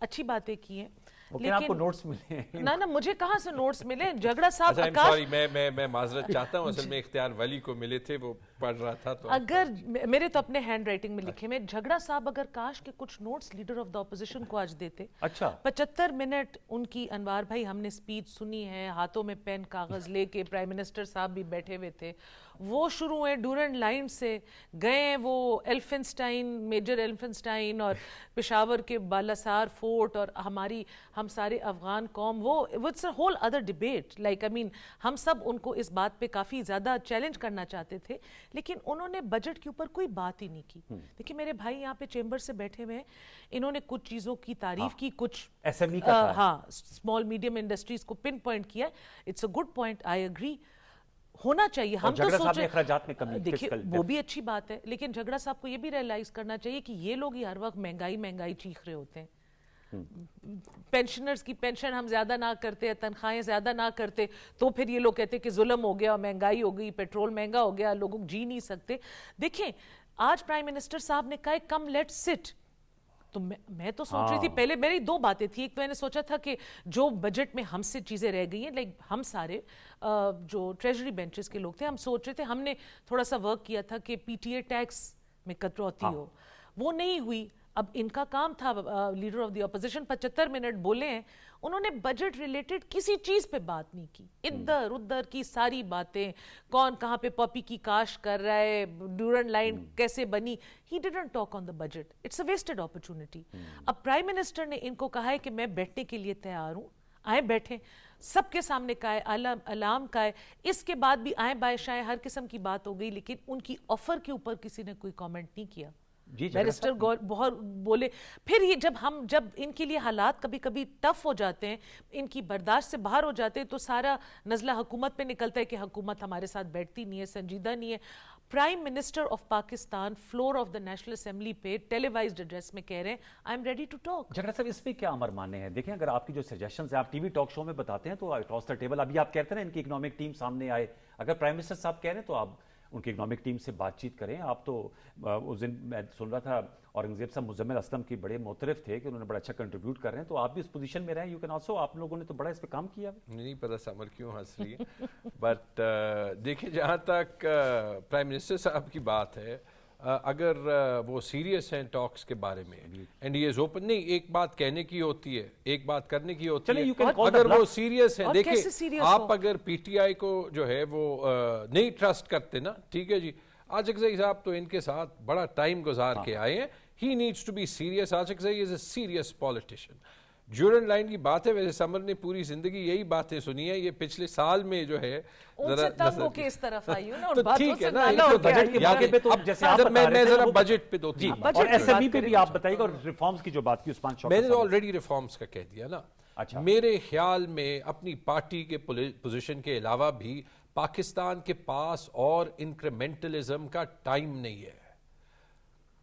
اچھی باتیں کی ہیں, لیکن آپ کو نوٹس ملے ہیں نہ مجھے کہاں سے نوٹس ملے. جھگڑا صاحب سوری میں معذرت چاہتا ہوں, اصل میں اختیار ولی کو ملے تھے, وہ پڑھ رہا تھا تو اگر میرے تو اپنے ہینڈ رائٹنگ میں لکھے میں. جھگڑا صاحب اگر کاش کے کچھ notes leader of the opposition کو آج دیتے. اچھا 75 منٹ ان کی, انوار بھائی ہم نے سپیچ سنی ہے, ہاتھوں میں پین کاغذ لے کے, پرائم منسٹر صاحب بھی بیٹھے ہوئے تھے, وہ شروع ہوئے ڈورنڈ لائن سے, گئے وہ ایلفنسٹائن, میجر ایلفنسٹائن اور پشاور کے بالاسار فورٹ اور ہم سارے افغان قوم, وہ it's a whole other debate. Like I mean ہم سب ان کو اس بات پہ کافی زیادہ چیلنج کرنا چاہتے تھے, لیکن انہوں نے بجٹ کے اوپر کوئی بات ہی نہیں کی. دیکھیں میرے بھائی یہاں پہ چیمبر سے بیٹھے ہوئے ہیں, انہوں نے کچھ چیزوں کی تعریف کی, کچھ ایس ایم ای کا ہاں اسمال میڈیم انڈسٹریز کو پن پوائنٹ کیا. It's a good point, I agree, ہونا چاہیے. ہم تو سوچیں اخراجات میں کمی, دیکھیے وہ بھی اچھی بات ہے, لیکن جھگڑا صاحب کو یہ بھی ریئلائز کرنا چاہیے کہ یہ لوگ ہی ہر وقت مہنگائی چیخ رہے ہوتے ہیں. پینشنرز کی پینشن ہم زیادہ نہ کرتے, تنخواہیں زیادہ نہ کرتے, تو پھر یہ لوگ کہتے کہ ظلم ہو گیا, مہنگائی ہو گئی, پیٹرول مہنگا ہو گیا, لوگ جی نہیں سکتے. دیکھیں آج پرائم منسٹر صاحب نے کہا کم لیٹ سٹ, تو میں تو سوچ رہی تھی, پہلے میری دو باتیں تھی. ایک تو میں نے سوچا تھا کہ جو بجٹ میں ہم سے چیزیں رہ گئی ہیں, لائک ہم سارے جو ٹریجری بینچز کے لوگ تھے, ہم سوچ رہے تھے, ہم نے تھوڑا سا ورک کیا تھا کہ پی ٹی اے ٹیکس میں کٹوتی ہو, وہ نہیں ہوئی. اب ان کا کام تھا, leader of the opposition 75 minute بولے ہیں, انہوں نے بجٹ ریلیٹڈ کسی چیز پہ بات نہیں کی. ادھر ادھر کی ساری باتیں, کون کہاں پہ پاپی کی کاشت کر رہا ہے, ڈورنڈ لائن کیسے بنی, he didn't talk on the budget. It's a wasted opportunity. اب پرائم منسٹر نے ان کو کہا ہے کہ میں بیٹھنے کے لیے تیار ہوں, آئیں بیٹھیں, سب کے سامنے کا ہے, علام کا ہے. اس کے بعد بھی آئیں بائیں شائیں ہر قسم کی بات ہو گئی, لیکن ان کی آفر کے اوپر کسی نے کوئی کامنٹ نہیں کیا. بیرسٹر بہت بولے. پھر یہ جب ان کے لیے حالات کبھی کبھی ٹف ہو جاتے ہیں, ان کی برداشت سے باہر ہو جاتے ہیں, تو سارا نزلہ حکومت پہ نکلتا ہے کہ حکومت ہمارے ساتھ بیٹھتی نہیں ہے, سنجیدہ نہیں ہے. Prime minister of Pakistan floor of the national assembly پہ ٹیلی وائزڈ ایڈریس میں کہہ رہے ہیں I am ready to talk. Jhagra sahab اس پہ کیا امر ماننے ہیں؟ دیکھیں اگر آپ کی جو سجیشنز ہیں آپ ٹی وی ٹاک شو میں بتاتے ہیں تو اکراس دا ٹیبل, ابھی آپ کہتے ہیں نا ان کی اکنامک ٹیم سامنے آئے, اگر پرائم منسٹر صاحب کہہ رہے ہیں تو آپ ان کی اکنامک ٹیم سے بات چیت کریں. آپ تو اس دن میں سن رہا تھا اورنگزیب صاحب مزمل اسلم کی بڑے معترف تھے کہ انہوں نے بڑا اچھا کنٹریبیوٹ کر رہے ہیں, تو آپ بھی اس پوزیشن میں رہیں, یو کین آلسو, آپ لوگوں نے تو بڑا اس پہ کام کیا. نہیں پتہ سمر کیوں ہنس رہی ہے, بٹ دیکھیں جہاں تک پرائم منسٹر صاحب کی بات ہے, اگر وہ سیریس ہیں ٹاکس کے بارے میں, اینڈ ہی از اوپن, نہیں ایک بات کہنے کی ہوتی ہے, ایک بات کرنے کی ہوتی ہے. اگر وہ سیریس ہیں, دیکھیں آپ اگر پی ٹی آئی کو جو ہے وہ نہیں ٹرسٹ کرتے نا, ٹھیک ہے جی, عاشق زئی صاحب تو ان کے ساتھ بڑا ٹائم گزار کے آئے ہیں, he needs to be serious. Ashiqzai is a serious politician. جورن لائن کی بات ہے, ویسے سمر نے پوری زندگی یہی باتیں سنی ہیں, یہ پچھلے سال میں جو ہے ان سے تنگ ہو کے اس طرف آئی ہوں نا, اور باتوں سے نالا ہو بجٹ کے موقع پہ تو جیسے آپ بتا میں ذرا بجٹ پہ دو تین, اور ایس ایم ای پہ بھی آپ بتائیے گا, اور ریفارمز کی جو بات کی عثمان شوکت, میں نے تو آلریڈی ریفارمز کا کہہ دیا نا. میرے خیال میں اپنی پارٹی کے پوزیشن کے علاوہ بھی پاکستان کے پاس اور انکریمنٹلزم کا ٹائم نہیں ہے.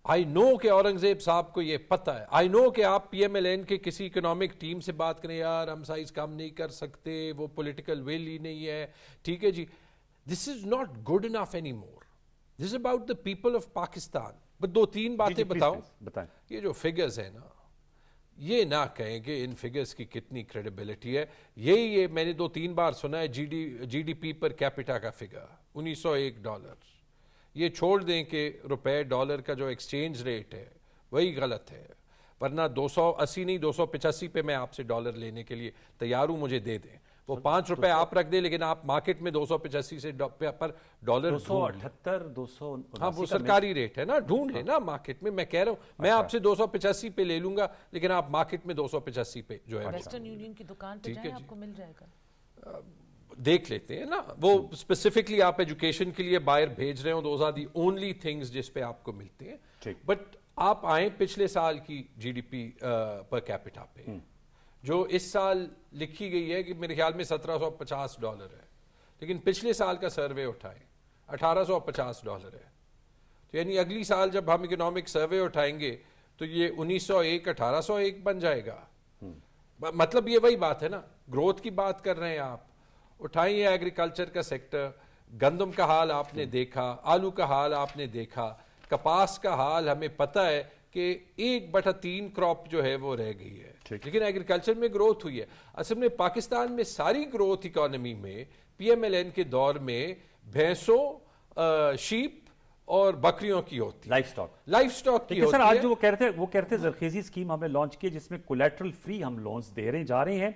آئی نو کہ اورنگزیب صاحب کو یہ پتہ ہے, آئی نو کہ آپ پی ایم ایل این کے کسی اکنامک ٹیم سے بات کریں, یار ہم سائز کم نہیں کر سکتے, وہ پولیٹیکل ویل ہی نہیں ہے, ٹھیک ہے جی, this is not good enough any more, this is about the people of Pakistan. بس دو تین باتیں بتاؤں. یہ جو فگرز ہیں نا, یہ نہ کہیں کہ ان فگرز کی کتنی کریڈیبلٹی ہے. یہ میں نے 2-3 بار سنا ہے G D P per capita کا فگر $1901. یہ چھوڑ دیں کہ روپے ڈالر کا جو ایکسچینج ریٹ ہے وہی غلط ہے، ورنہ 280 نہیں 285 پہ میں آپ سے ڈالر لینے کے لیے تیار ہوں، مجھے دے دیں. وہ 5 روپے آپ رکھ دیں لیکن آپ مارکیٹ میں 285 سے پر ڈالر 278 200. ہاں وہ سرکاری ریٹ ہے نا، ڈھونڈ لیں نا مارکیٹ میں کہہ رہا ہوں میں آپ سے 285 پہ لے لوں گا لیکن آپ مارکیٹ میں 285 پہ جو ہے ویسٹرن یونین کی دکان پہ جائیں آپ کو مل جائے گا. دیکھ لیتے ہیں نا. وہ اسپیسیفکلی آپ ایجوکیشن کے لیے باہر بھیج رہے ہوں، those are the only things جس پہ آپ کو ملتے ہیں. بٹ آپ آئیں پچھلے سال کی جی ڈی پی پر کیپٹا پہ جو اس سال لکھی گئی ہے کہ میرے خیال میں $1750 ہے، لیکن پچھلے سال کا سروے اٹھائیں $1850 ہے. تو یعنی اگلی سال جب ہم اکنامک سروے اٹھائیں گے تو یہ 1901 1801 بن جائے گا. مطلب یہ وہی بات ہے نا، گروتھ کی بات کر رہے ہیں آپ. اٹھائیے ایگریکلچر کا سیکٹر، گندم کا حال آپ نے دیکھا، آلو کا حال آپ نے دیکھا، کپاس کا حال ہمیں پتہ ہے کہ 1/3 کراپ جو ہے وہ رہ گئی ہے، لیکن ایگریکلچر میں گروتھ ہوئی ہے. اصل میں پاکستان میں ساری گروتھ اکانومی میں پی ایم ایل این کے دور میں بھینسوں، شیپ اور بکریوں کی ہوتی ہے، لائف سٹاک کی ہوتی ہے. سر آج جو وہ کہہ رہے تھے زرخیزی اسکیم ہم نے لانچ کی جس میں کولیٹرل فری ہم لونز دے رہے جا رہے ہیں.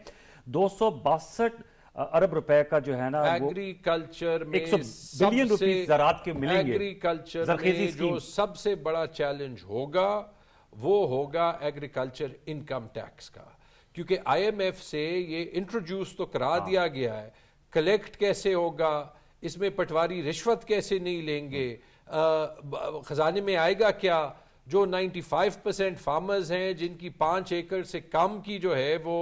262 ارب روپے کا جو ہے نا ایگریکلچر میں 100 بلین روپیز زراعت کے ملیں گے. ایگریکلچر میں جو سب سے بڑا چیلنج ہوگا وہ ہوگا ایگریکلچر انکم ٹیکس کا، کیونکہ آئی ایم ایف سے یہ انٹروڈیوس تو کرا دیا گیا ہے. کلیکٹ کیسے ہوگا، اس میں پٹواری رشوت کیسے نہیں لیں گے، خزانے میں آئے گا کیا. جو 95% فارمرز ہیں جن کی 5 ایکڑ سے کم کی جو ہے وہ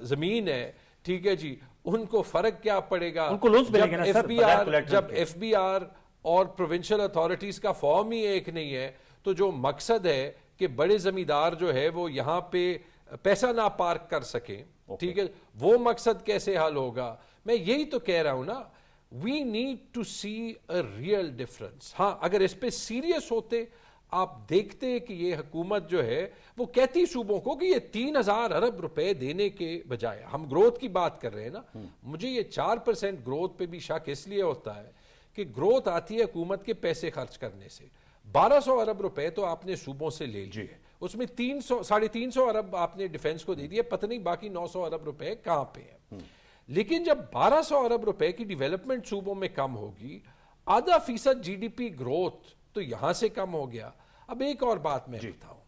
زمین ہے، ٹھیک ہے جی، ان کو فرق کیا پڑے گا. ان کو لونز ملیں گے نا سر. جب ایف بی آر اور پروونشل اتھارٹیز کا فارم ہی ایک نہیں ہے تو جو مقصد ہے کہ بڑے زمیندار جو ہے وہ یہاں پہ پیسہ نہ پارک کر سکیں، ٹھیک ہے، وہ مقصد کیسے حل ہوگا. میں یہی تو کہہ رہا ہوں نا، we need to see a real difference. ہاں اگر اس پہ سیریس ہوتے، آپ دیکھتے کہ یہ حکومت جو ہے وہ کہتی صوبوں کو کہ یہ 3000 ارب روپے دینے کے بجائے، ہم گروتھ کی بات کر رہے ہیں نا، مجھے یہ 4% گروتھ پہ بھی شک اس لیے ہوتا ہے کہ گروتھ آتی ہے حکومت کے پیسے خرچ کرنے سے. 1200 ارب روپے تو آپ نے صوبوں سے لے لیے، اس میں 350 ارب آپ نے ڈیفنس کو دے دیا، پتہ نہیں باقی 900 ارب روپے کہاں پہ ہیں. لیکن جب 1200 ارب روپے کی ڈیولپمنٹ صوبوں میں کم ہوگی، 0.5% جی ڈی پی گروتھ تو یہاں سے کم ہو گیا. اب ایک اور بات میں بتاؤں،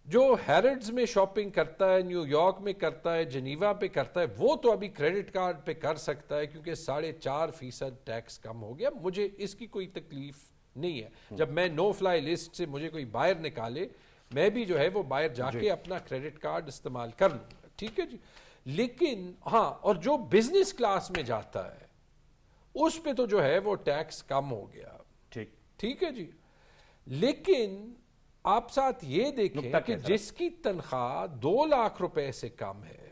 جو ہیرڈز میں شاپنگ کرتا ہے، نیو یارک میں کرتا ہے، جنیوا پہ کرتا ہے، وہ تو ابھی کریڈٹ کارڈ پہ کر سکتا ہے کیونکہ 4.5% ٹیکس کم ہو گیا. مجھے اس کی کوئی تکلیف نہیں ہے. جب میں نو فلائی لسٹ سے مجھے کوئی باہر نکالے، میں بھی جو ہے وہ باہر جا کے اپنا کریڈٹ کارڈ استعمال کر لوں گا، ٹھیک ہے جی. لیکن ہاں، اور جو بزنس کلاس میں جاتا ہے اس پہ تو جو ہے وہ ٹیکس کم ہو گیا، ٹھیک ہے جی. لیکن آپ ساتھ یہ دیکھیں کہ جس کی تنخواہ 2 لاکھ روپے سے کم ہے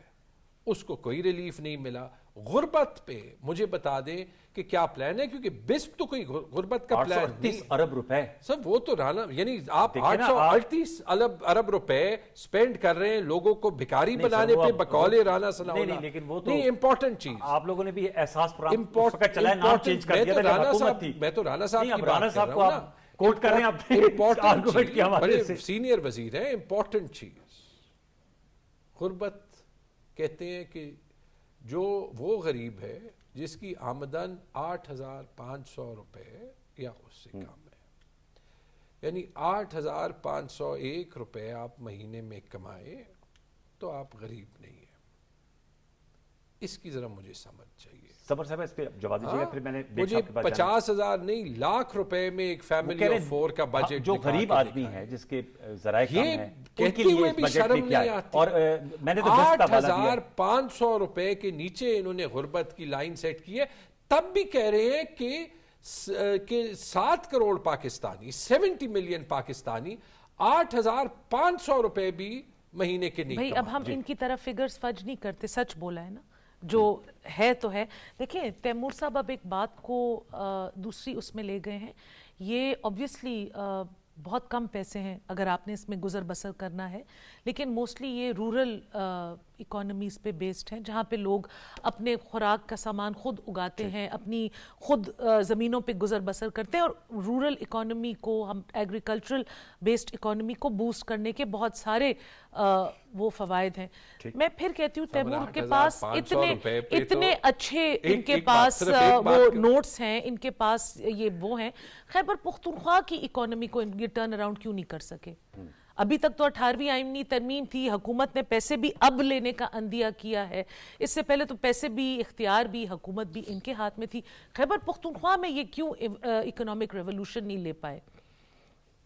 اس کو کوئی ریلیف نہیں ملا. غربت پہ مجھے بتا دیں کہ کیا پلان ہے، کیونکہ بسپ تو کوئی غربت کا پلان نہیں. 838 ارب روپے سب وہ تو رانا، یعنی آپ 838 ارب روپے سپینڈ کر رہے ہیں لوگوں کو بھکاری بنانے پہ بقول رانا ثناءاللہ. لیکن وہ تو نہیں، امپورٹنٹ چیز آپ لوگوں نے بھی احساس نام چینج کر دیا تھا حکومت تھی. میں تو رانا صاحب کی بات کر رہا ہوں نا، کوٹ کر رہے ہیں آپ بڑے سینئر وزیر ہیں. امپورٹنٹ چیز، غربت کہتے ہیں کہ جو وہ غریب ہے جس کی آمدن 8500 روپے یا اس سے کم ہے، یعنی 8501 روپے آپ مہینے میں کمائے تو آپ غریب نہیں ہیں. اس کی ذرا مجھے سمجھ چاہیے. صبر صاحب اس پہ جواب دیجیے گا، پھر میں نے مجھے 50,000 نہیں لاکھ روپے میں ایک فیملی آف 4 کا بجٹ جو غریب آدمی ہے جس کے ذرائع کم ہیں کہتے ہوئے بھی شرم نہیں آتی. اور میں نے تو 8500 روپے کے نیچے انہوں نے غربت کی لائن سیٹ کی ہے. تب بھی کہہ رہے ہیں کہ 7 کروڑ پاکستانی، 70 ملین پاکستانی 8500 روپے بھی مہینے کے نہیں. بھائی اب ہم ان کی طرف فگرز فج نہیں کرتے، سچ بولا ہے نا، جو ہے تو ہے. دیکھیں تیمور صاحب اب ایک بات کو دوسری اس میں لے گئے ہیں. یہ obviously بہت کم پیسے ہیں اگر آپ نے اس میں گزر بسر کرنا ہے، لیکن موسٹلی یہ رورل اکانومیز پہ بیسڈ ہیں جہاں پہ لوگ اپنے خوراک کا سامان خود اگاتے ہیں, اپنی خود زمینوں پہ گزر بسر کرتے ہیں, اور رورل اکانومی کو, ہم ایگریکلچرل بیسڈ اکانومی کو بوسٹ کرنے کے بہت سارے وہ فوائد ہیں. میں پھر کہتی ہوں تیمور کے پاس اتنے اچھے ان کے پاس وہ نوٹس ہیں, ان کے پاس یہ وہ ہیں, خیبر پختونخوا کی اکانومی کو یہ ٹرن اراؤنڈ کیوں نہیں کر سکے؟ ابھی تک تو 18ویں آئینی ترمیم تھی, حکومت نے پیسے بھی اب لینے کا اندیہ کیا ہے, اس سے پہلے تو پیسے بھی, اختیار بھی, حکومت بھی ان کے ہاتھ میں تھی. خیبر پختونخوا میں یہ کیوں اکنامک ریولوشن نہیں لے پائے؟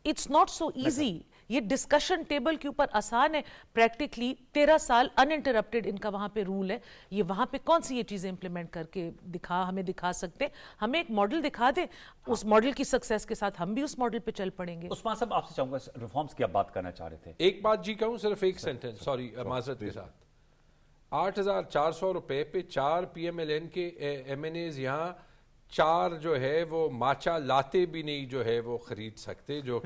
It's not so easy. یہ ڈسکشن ٹیبل کے اوپر آسان ہے, پریکٹیکلی 13 سال انٹرپٹیڈ ان کا وہاں پہ رول ہے. یہ وہاں پہ کون سی یہ چیزیں امپلیمنٹ کر کے ہمیں دکھا سکتے؟ ہمیں ایک ماڈل دکھا دیں, اس ماڈل کی سکسیس کے ساتھ ہم بھی اس ماڈل پہ چل پڑیں گے. عثمان صاحب آپ سے چاہوں گا ریفارمز کی آپ بات کرنا چاہ رہے تھے. ایک بات جی کہوں, صرف ایک سینٹنس, سوری معذرت کے ساتھ. 8,400 روپے پہ 4 پی ایم ایل این کے ایم این ایز یہاں 4 جو ہے وہ ماچا لاتے بھی نہیں جو ہے وہ خرید سکتے, جو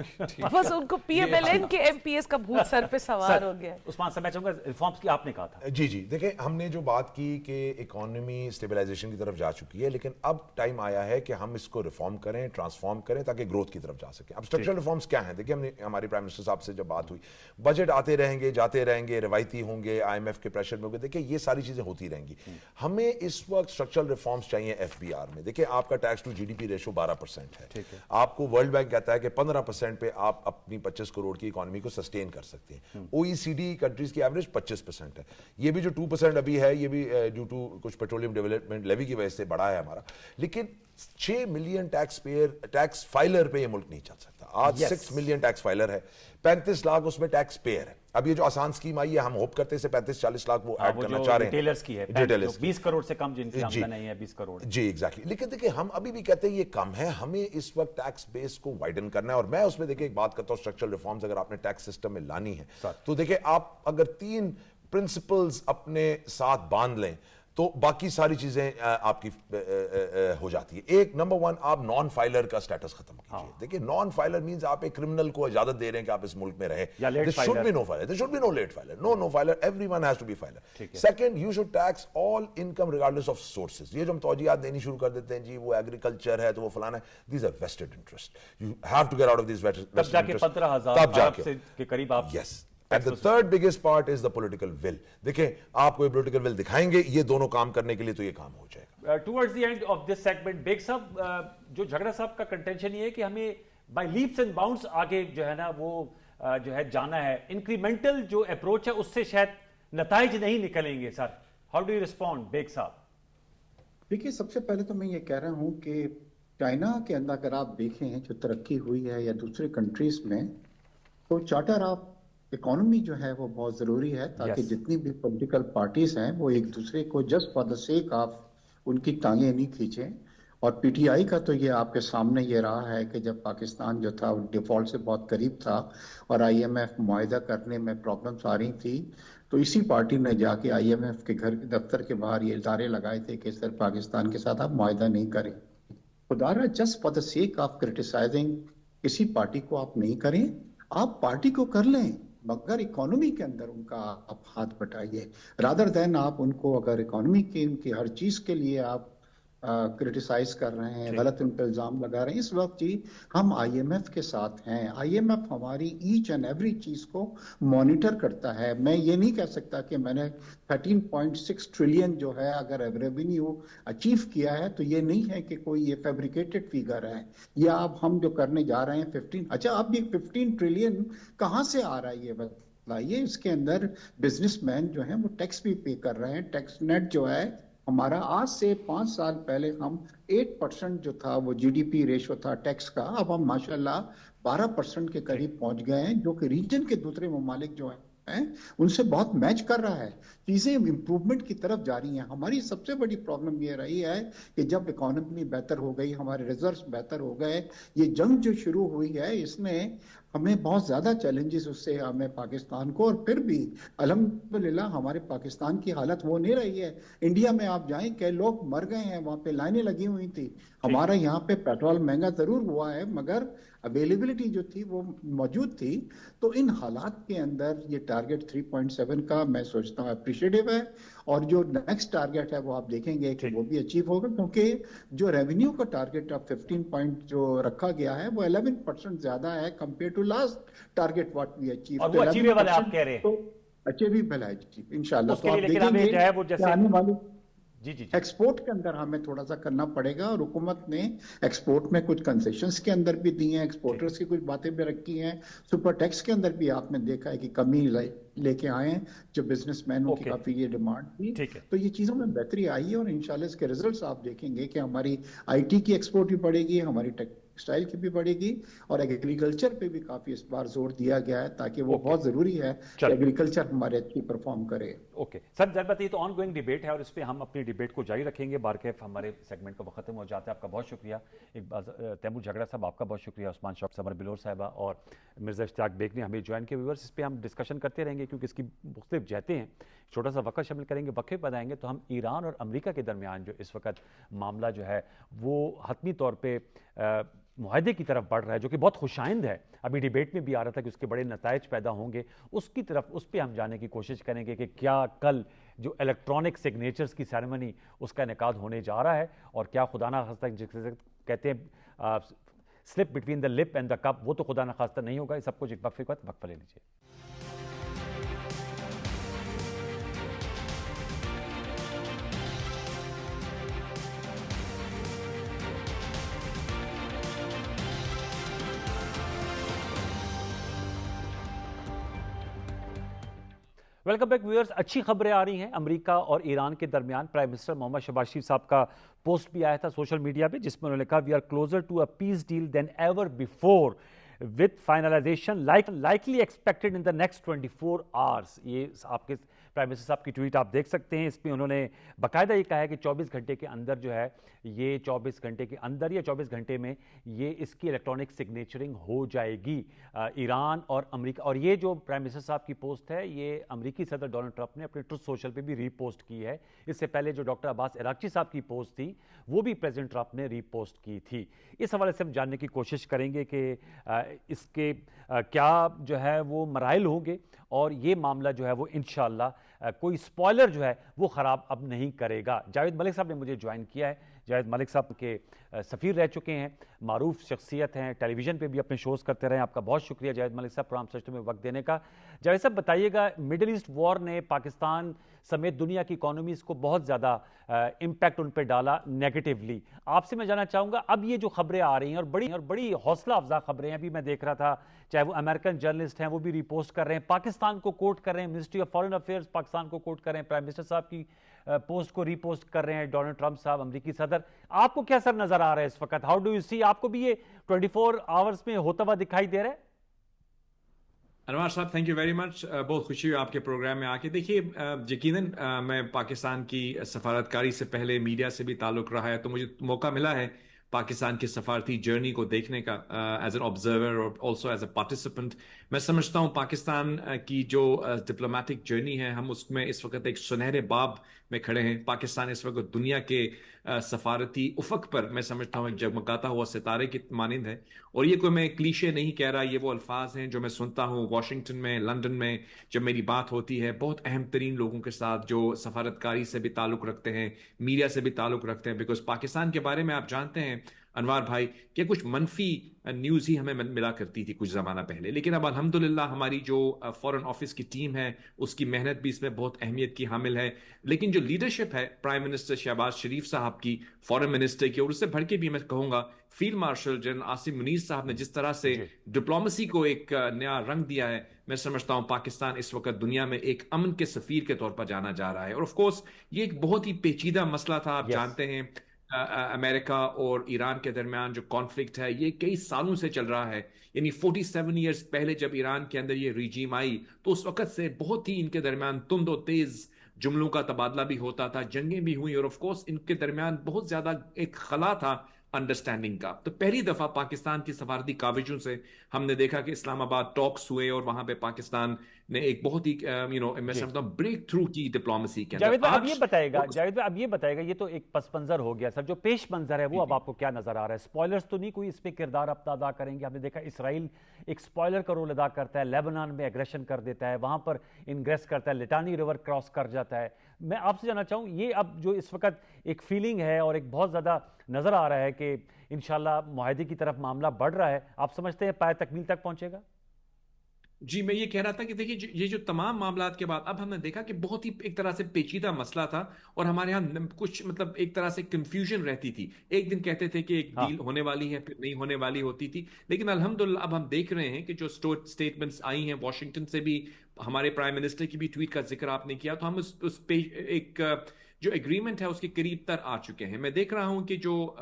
بس ان کو پی ایم ایل این کے ایم پی ایس کا بھوت سر پہ سوار ہو گیا. عثمان صاحب میں چاہوں گا ریفارمز کی آپ نے کہا تھا. جی دیکھیں, ہم نے جو بات کی کہ اکانومی اسٹیبلائزیشن کی طرف جا چکی ہے, لیکن اب ٹائم آیا ہے کہ ہم اس کو ریفارم کریں, ٹرانسفارم کریں تاکہ گروتھ کی طرف جا سکیں. اب اسٹرکچرل ریفارمز کیا ہیں؟ دیکھیں, ہم نے ہمارے پرائم منسٹر صاحب سے جب بات ہوئی, بجٹ آتے رہیں گے, جاتے رہیں گے, روایتی ہوں گے, آئی ایم ایف کے پریشر میں ہوں گے, دیکھیں یہ ساری چیزیں ہوتی رہیں گی. ہمیں اس وقت اسٹرکچرل ریفارمز چاہیے ایف بی آر میں. دیکھیں, آپ کا tax to G D P ratio 12% ہے. آپ کو ورلڈ بینک کہتا ہے کہ 15% پہ آپ اپنی 25 کروڑ کی اکانومی کو سسٹین کر سکتے ہیں. او ای سی ڈی کنٹریز کی ایوریج 25% ہے. یہ بھی جو 2% ابھی ہے, یہ بھی ڈیو ٹو کچھ پیٹرولیم ڈیولپمنٹ لیوی کی وجہ سے بڑھا ہے ہمارا. لیکن 6 ملین ٹیکس فائلر پہ یہ ملک نہیں چل سکتا. آج 6 ملین ٹیکس فائلر ہے, 35 لاکھ اس میں ٹیکس پیئر ہے. اب یہ جو آسان سکیم آئی ہے, ہم ہوپ کرتے ہیں 35-40 لاکھ وہ ایڈ کرنا چاہ رہے ہیں. ریٹیلرز کی ہے, 20 کروڑ سے کم جن کی آمدن نہیں ہے 20 کروڑ. جی ایگزیکٹلی. لیکن دیکھیں, ہم ابھی بھی کہتے ہیں یہ کم ہے, ہمیں اس وقت ٹیکس بیس کو وائڈن کرنا ہے. اور میں اس میں دیکھیں ایک بات کرتا ہوں, اسٹرکچرل ریفارمز اگر آپ نے ٹیکس سسٹم میں لانی ہے تو دیکھیں, آپ اگر 3 پرنسپلز اپنے ساتھ باندھ لیں تو باقی ساری چیزیں آپ کی ہو جاتی ہے. ایک نمبر 1, آپ نان فائلر کا سٹیٹس ختم کیجئے. دیکھیں, نان فائلر مینز آپ ایک کرمنل کو اجازت دے رہے ہیں کہ آپ اس ملک میں رہیں. There should be no filer. There should be no late filer. No filer. Everyone has to be filer. Second, you should tax all income regardless of sources. یہ جو ہم توجیہات دینی شروع کر دیتے ہیں, جی وہ ایگریکلچر ہے تو وہ فلانا ہے, these are vested interest. You have to get out of these vested interest. تب جا کے 15,000 کے قریب آپ. Yes. And the third biggest part is the political will. دیکھیں, آپ کوئی political will دکھائیں گے, یہ دونوں کام کرنے کے لیے تو یہ کام ہو جائے گا. Towards the end of this segment, Baig sahab, جو جھگڑا صاحب کا کنٹینشن یہ ہے کہ ہمیں by leaps and bounds آگے جو ہے نا وہ جو ہے جانا ہے. انکریمنٹل جو اپروچ ہے اس سے شاید نتائج نہیں نکلیں گے. Sir, how do you respond, Baig sahab? دیکھیے, سب سے پہلے تو میں یہ کہہ رہا ہوں کہ چائنا کے اندر اگر آپ دیکھیں جو ترقی ہوئی ہے یا دوسرے کنٹریز میں, تو چارٹر آف اکانومی جو ہے وہ بہت ضروری ہے تاکہ جتنی بھی پولیٹیکل پارٹیز ہیں وہ ایک دوسرے کو just for the sake of ان کی ٹانگیں نہیں کھینچیں. اور پی ٹی آئی کا تو یہ آپ کے سامنے یہ رہا ہے کہ جب پاکستان جو تھا ڈیفالٹ سے بہت قریب تھا اور آئی ایم ایف معاہدہ کرنے میں پرابلمس آ رہی تھی, تو اسی پارٹی نے جا کے آئی ایم ایف کے گھر دفتر کے باہر یہ ادارے لگائے تھے کہ سر پاکستان کے ساتھ آپ معاہدہ نہیں کریں. خدا رہا, just for the sake of criticising کسی پارٹی کو آپ نہیں کریں, آپ پارٹی کو کر لیں مگر اکانومی کے اندر ان کا آپ ہاتھ بٹائیے. رادر دین آپ ان کو اگر اکانومی کی ان کی ہر چیز کے لیے آپ کرٹیسائز کر رہے ہیں, غلط ان پہ الزام لگا رہے ہیں. اس وقت جی ہم آئی ایم ایف کے ساتھ ہیں, آئی ایم ایف ہماری ایچ اینڈ ایوری چیز کو مانیٹر کرتا ہے. میں یہ نہیں کہہ سکتا کہ میں نے 13.6 ٹریلین جو ہے اگر ریونیو اچیو کیا ہے تو یہ نہیں ہے کہ کوئی یہ فیبریکیٹڈ فیگر ہے, یا اب ہم جو کرنے جا رہے ہیں 15. اچھا, اب یہ 15 ٹریلین کہاں سے آ رہا ہے یہ بتائیے. اس کے اندر بزنس مین جو ہیں وہ ٹیکس بھی پے کر رہے ہیں. ٹیکس نیٹ جو ہے ہمارا آج سے 5 سال پہلے ہم 8% جو تھا وہ جی ڈی پی ریشو تھا ٹیکس کا, اب ہم ماشاءاللہ 12% کے قریب پہنچ گئے ہیں, جو کہ ریجن کے دوسرے ممالک جو ہیں ان سے بہت میچ کر رہا ہے. چیزیں امپروومنٹ کی طرف جاری ہیں. ہماری سب سے بڑی پرابلم یہ رہی ہے کہ جب اکانومی بہتر ہو گئی, ہمارے ریزروز بہتر ہو گئے, یہ جنگ جو شروع ہوئی ہے اس نے ہمیں بہت زیادہ چیلنجز اس سے ہمیں پاکستان کو, اور پھر بھی الحمدللہ ہمارے پاکستان کی حالت وہ نہیں رہی ہے. انڈیا میں آپ جائیں کہ لوگ مر گئے ہیں, وہاں پہ لائنیں لگی ہوئی تھی. ہمارا یہاں پہ پیٹرول مہنگا ضرور ہوا ہے مگر اویلیبلٹی جو تھی وہ موجود تھی. تو ان حالات کے اندر یہ ٹارگیٹ 3.7 کا میں سوچتا ہوں اپریشیٹو ہے, اور جو نیکسٹ ٹارگیٹ ہے وہ آپ دیکھیں گے کہ وہ بھی اچیو ہوگا, کیونکہ جو ریونیو کا ٹارگیٹ اب 15 پوائنٹ جو رکھا گیا ہے وہ 11% زیادہ ہے compare to last target what we achieve. اور وہ اچیویبل ہے آپ کہہ رہے ہیں, اچیویبل ہے جی انشاءاللہ. تو آپ دیکھیں گے آنے والی جی ایکسپورٹ کے اندر ہمیں تھوڑا سا کرنا پڑے گا, اور حکومت نے ایکسپورٹ میں کچھ کنسیشنز کے اندر بھی دی ہیں, ایکسپورٹرز کی کچھ باتیں بھی رکھی ہیں, سپر ٹیکس کے اندر بھی آپ نے دیکھا ہے کہ کمی لے کے آئے ہیں جو بزنس مینوں کی کافی یہ ڈیمانڈ تھی, تو یہ چیزوں میں بہتری آئی ہے, اور انشاءاللہ اس کے ریزلٹس آپ دیکھیں گے کہ ہماری آئی ٹی کی ایکسپورٹ بھی بڑھے گی, ہماری ٹیکسٹائل کی بھی بڑھے گی, اور ایگریکلچر پہ بھی کافی اس بار زور دیا گیا ہے تاکہ وہ بہت ضروری ہے کہ ایگریکلچر ہمارے اچھی پرفارم کرے. اوکے سر, ظاہر یہ تو آن گوئنگ ڈیبیٹ ہے اور اس پہ ہم اپنی ڈیبیٹ کو جاری رکھیں گے. بارکیف ہمارے سیگمنٹ کا ختم ہو جاتا ہے. آپ کا بہت شکریہ تیمور جھگڑا صاحب, آپ کا بہت شکریہ عثمان شوق, سمر بلور صاحبہ اور مرزا اشتیاق بیگ نے ہمیں جوائن کیا. ویورز اس پہ ہم ڈسکشن کرتے رہیں گے کیونکہ اس کی مختلف جہتیں ہیں. چھوٹا سا وقت شامل کریں گے, وقفے بتائیں گے, تو ہم ایران اور امریکہ کے درمیان جو اس وقت معاملہ جو ہے وہ حتمی طور پہ معاہدے کی طرف بڑھ رہا ہے جو کہ بہت خوش آئند ہے. ابھی ڈیبیٹ میں بھی آ رہا تھا کہ اس کے بڑے نتائج پیدا ہوں گے, اس کی طرف اس پہ ہم جانے کی کوشش کریں گے کہ کیا کل جو الیکٹرانک سگنیچرز کی سیریمنی اس کا انعقاد ہونے جا رہا ہے, اور کیا خدا نخواستہ جسے کہتے ہیں slip between the lip and the cup, وہ تو خدا نخواستہ نہیں ہوگا. سب کچھ ایک وقفے کے بعد وقفہ لے لیجیے. Welcome back viewers. اچھی خبریں آ رہی ہیں امریکہ اور ایران کے درمیان. پرائم منسٹر محمد شہباز شریف صاحب کا پوسٹ بھی آیا تھا سوشل میڈیا پہ جس میں انہوں نے کہا we are closer to a peace deal than ever before with finalization likely expected in the next 24 hours. یہ آپ کے پرائم منسٹر صاحب کی ٹویٹ آپ دیکھ سکتے ہیں. اس میں انہوں نے باقاعدہ یہ کہا ہے کہ 24 گھنٹے کے اندر جو ہے یہ 24 گھنٹے کے اندر یا 24 گھنٹے میں یہ اس کی الیکٹرانک سگنیچرنگ ہو جائے گی. ایران اور امریکہ, اور یہ جو پرائم منسٹر صاحب کی پوسٹ ہے یہ امریکی صدر ڈونلڈ ٹرمپ نے اپنے ٹروتھ سوشل پہ بھی ری پوسٹ کی ہے. اس سے پہلے جو ڈاکٹر عباس عراقچی صاحب کی پوسٹ تھی وہ بھی پریزیڈنٹ ٹرمپ نے ری پوسٹ کی تھی. اس حوالے سے ہم جاننے کی کوشش کریں گے کہ اس کے کیا جو ہے وہ مراحل ہوں گے, اور یہ معاملہ جو ہے وہ انشاءاللہ کوئی سپوائلر جو ہے وہ خراب اب نہیں کرے گا. جاوید ملک صاحب نے مجھے جوائن کیا ہے. جاوید ملک صاحب کے سفیر رہ چکے ہیں, معروف شخصیت ہیں, ٹیلی ویژن پہ بھی اپنے شوز کرتے رہے ہیں. آپ کا بہت شکریہ جاوید ملک صاحب پروگرام سچتوں میں وقت دینے کا. جاوید صاحب بتائیے گا, مڈل ایسٹ وار نے پاکستان سمیت دنیا کی اکانومیز کو بہت زیادہ امپیکٹ ان پہ ڈالا نیگیٹیولی. آپ سے میں جاننا چاہوں گا اب یہ جو خبریں آ رہی ہیں اور بڑی حوصلہ افزا خبریں ہیں, ابھی میں دیکھ رہا تھا چاہے وہ امریکن جرنلسٹ ہیں وہ بھی ریپوسٹ کر رہے ہیں, پاکستان کو کوٹ کر رہے ہیں, ministry of foreign affairs Pakistan کو کوٹ کر رہے ہیں, پرائم منسٹر صاحب کی پوسٹ کو ری پوسٹ کر رہے ہیں ڈونلڈ ٹرمپ صاحب امریکی صدر. آپ کو کیا سر نظر آ رہا ہے اس وقت؟ ہاؤ ڈو یو سی؟ آپ کو بھی یہ 24 آورز میں ہوتا ہوا دکھائی دے رہا ہے؟ انوار صاحب تھینک یو ویری مچ, بہت خوشی ہوئی آپ کے پروگرام میں آ کے. دیکھیے یقیناً میں پاکستان کی سفارتکاری سے پہلے میڈیا سے بھی تعلق رہا ہے, تو مجھے موقع ملا ہے پاکستان کی سفارتی جرنی کو دیکھنے کا ایز این آبزرور اور آلسو ایز اے پارٹیسپینٹ. میں سمجھتا ہوں پاکستان کی جو ڈپلومیٹک جرنی ہے ہم اس میں اس وقت ایک سنہرے باب میں کھڑے ہیں. پاکستان اس وقت دنیا کے سفارتی افق پر میں سمجھتا ہوں ایک جگمگاتا ہوا ستارے کی مانند ہے. اور یہ کوئی میں کلیشے نہیں کہہ رہا, یہ وہ الفاظ ہیں جو میں سنتا ہوں واشنگٹن میں, لندن میں جب میری بات ہوتی ہے بہت اہم ترین لوگوں کے ساتھ جو سفارتکاری سے بھی تعلق رکھتے ہیں, میڈیا سے بھی تعلق رکھتے ہیں. بیکاز پاکستان کے بارے میں آپ جانتے ہیں انوار بھائی کہ کچھ منفی نیوز ہی ہمیں ملا کرتی تھی کچھ زمانہ پہلے, لیکن اب الحمدللہ ہماری جو فارن آفس کی ٹیم ہے اس کی محنت بھی اس میں بہت اہمیت کی حامل ہے. لیکن جو لیڈرشپ ہے پرائم منسٹر شہباز شریف صاحب کی, فارن منسٹر کی, اور اس سے بڑھ کے بھی میں کہوں گا field marshal general Asim Munir sahab نے جس طرح سے ڈپلومیسی کو ایک نیا رنگ دیا ہے, میں سمجھتا ہوں پاکستان اس وقت دنیا میں ایک امن کے سفیر کے طور پر جانا جا رہا ہے. اور آف کورس یہ ایک بہت ہی پیچیدہ مسئلہ تھا, آپ جانتے ہیں امریکہ اور ایران کے درمیان جو کانفلکٹ ہے یہ کئی سالوں سے چل رہا ہے. یعنی 47 ایئرز پہلے جب ایران کے اندر یہ ریجیم آئی تو اس وقت سے بہت ہی ان کے درمیان تند و تیز جملوں کا تبادلہ بھی ہوتا تھا, جنگیں بھی ہوئی, اور آف کورس ان کے درمیان بہت زیادہ ایک خلا تھا انڈرسٹینڈنگ کا. تو پہلی دفعہ پاکستان کی سفارتی کاوشوں سے ہم نے دیکھا کہ اسلام آباد ٹاکس ہوئے اور وہاں پہ پاکستان نے ایک بہت ہی میں سمجھتا ہوں بریک تھرو کی ڈپلومیسی کے جاوید اندر. بھائی اب یہ بتائے گا یہ تو ایک پس منظر ہو گیا سر، جو پیش منظر ہے وہ اب آپ کو کیا نظر آ رہا ہے؟ سپوائلرز تو نہیں کوئی اس پہ کردار اپنا ادا کریں گے؟ آپ نے دیکھا اسرائیل ایک سپوائلر کا رول ادا کرتا ہے، لیبنان میں ایگریشن کر دیتا ہے، وہاں پر انگریس کرتا ہے، لٹانی ریور کراس کر جاتا ہے. میں آپ سے جاننا چاہوں یہ اب جو اس وقت ایک فیلنگ ہے اور ایک بہت زیادہ نظر آ رہا ہے کہ انشاءاللہ معاہدے کی طرف معاملہ بڑھ رہا ہے، آپ سمجھتے ہیں پائے تکمیل تک پہنچے گا؟ جی میں یہ کہہ رہا تھا کہ دیکھیے یہ جو تمام معاملات کے بعد اب ہم نے دیکھا کہ بہت ہی ایک طرح سے پیچیدہ مسئلہ تھا اور ہمارے ہاں کچھ مطلب ایک طرح سے کنفیوژن رہتی تھی. ایک دن کہتے تھے کہ ایک ڈیل ہونے والی ہے، پھر نہیں ہونے والی ہوتی تھی. لیکن الحمدللہ اب ہم دیکھ رہے ہیں کہ جو سٹیٹمنٹس آئی ہیں واشنگٹن سے بھی، ہمارے پرائم منسٹر کی بھی ٹویٹ کا ذکر آپ نے کیا، تو ہم اس پہ ایک جو ایگریمنٹ ہے اس کے قریب تر آ چکے ہیں. میں دیکھ رہا ہوں کہ جو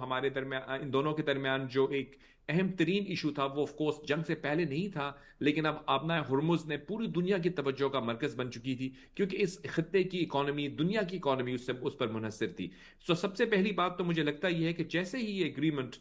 ہمارے درمیان ان دونوں کے درمیان جو ایک اہم ترین ایشو تھا وہ آف کورس جنگ سے پہلے نہیں تھا، لیکن اب آبنائے ہرمز نے پوری دنیا کی توجہ کا مرکز بن چکی تھی کیونکہ اس خطے کی اکانومی، دنیا کی اکانومی اس پر منحصر تھی. سب سے پہلی بات تو مجھے لگتا یہ ہے کہ جیسے ہی یہ ایگریمنٹ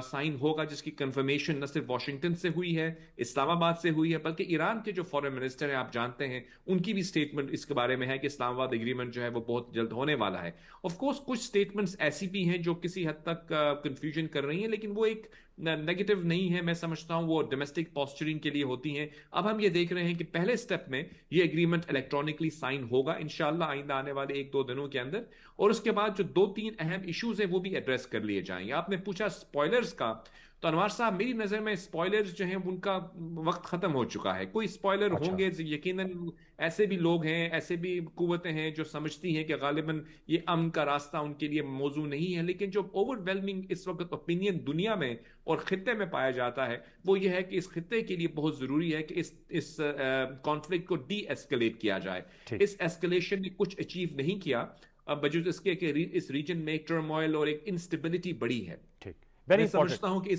سائن ہوگا، جس کی کنفرمیشن نہ صرف واشنگٹن سے ہوئی ہے، اسلام آباد سے ہوئی ہے، بلکہ ایران کے جو فارن منسٹر ہیں آپ جانتے ہیں ان کی بھی سٹیٹمنٹ اس کے بارے میں ہے کہ اسلام آباد ایگریمنٹ جو ہے وہ بہت جلد ہونے والا ہے. آف کورس کچھ سٹیٹمنٹس ایسی بھی ہیں جو کسی حد تک کنفیوژن کر رہی ہیں، لیکن وہ ایک نیگیٹو نہیں ہے. میں سمجھتا ہوں وہ ڈومیسٹک پوسچرنگ کے لیے ہوتی ہیں. اب ہم یہ دیکھ رہے ہیں کہ پہلے سٹیپ میں یہ ایگریمنٹ الیکٹرانکلی سائن ہوگا انشاءاللہ آئندہ آنے والے 1-2 دنوں کے اندر، اور اس کے بعد جو 2-3 اہم ایشوز ہیں وہ بھی ایڈریس کر لیے جائیں گے. آپ نے پوچھا سپوائلرز کا، تو انوار صاحب میری نظر میں سپوائلرز جو ہیں ان کا وقت ختم ہو چکا ہے. کوئی سپوائلر ہوں گے یقیناً، ایسے بھی لوگ ہیں، ایسے بھی قوتیں ہیں جو سمجھتی ہیں کہ غالباً یہ امن کا راستہ ان کے لیے موزوں نہیں ہے، لیکن جو اوور ویلمنگ اس وقت اوپینین دنیا میں اور خطے میں پایا جاتا ہے وہ یہ ہے کہ اس خطے کے لیے بہت ضروری ہے کہ اس کانفلکٹ کو ڈی ایسکلیٹ کیا جائے. اس ایسکلیشن نے کچھ اچیو نہیں کیا بجوز اس کے کہ اس ریجن میں ایک ٹرموائل اور ایک انسٹیبلٹی بڑی ہے. میں سمجھتا ہوں کہ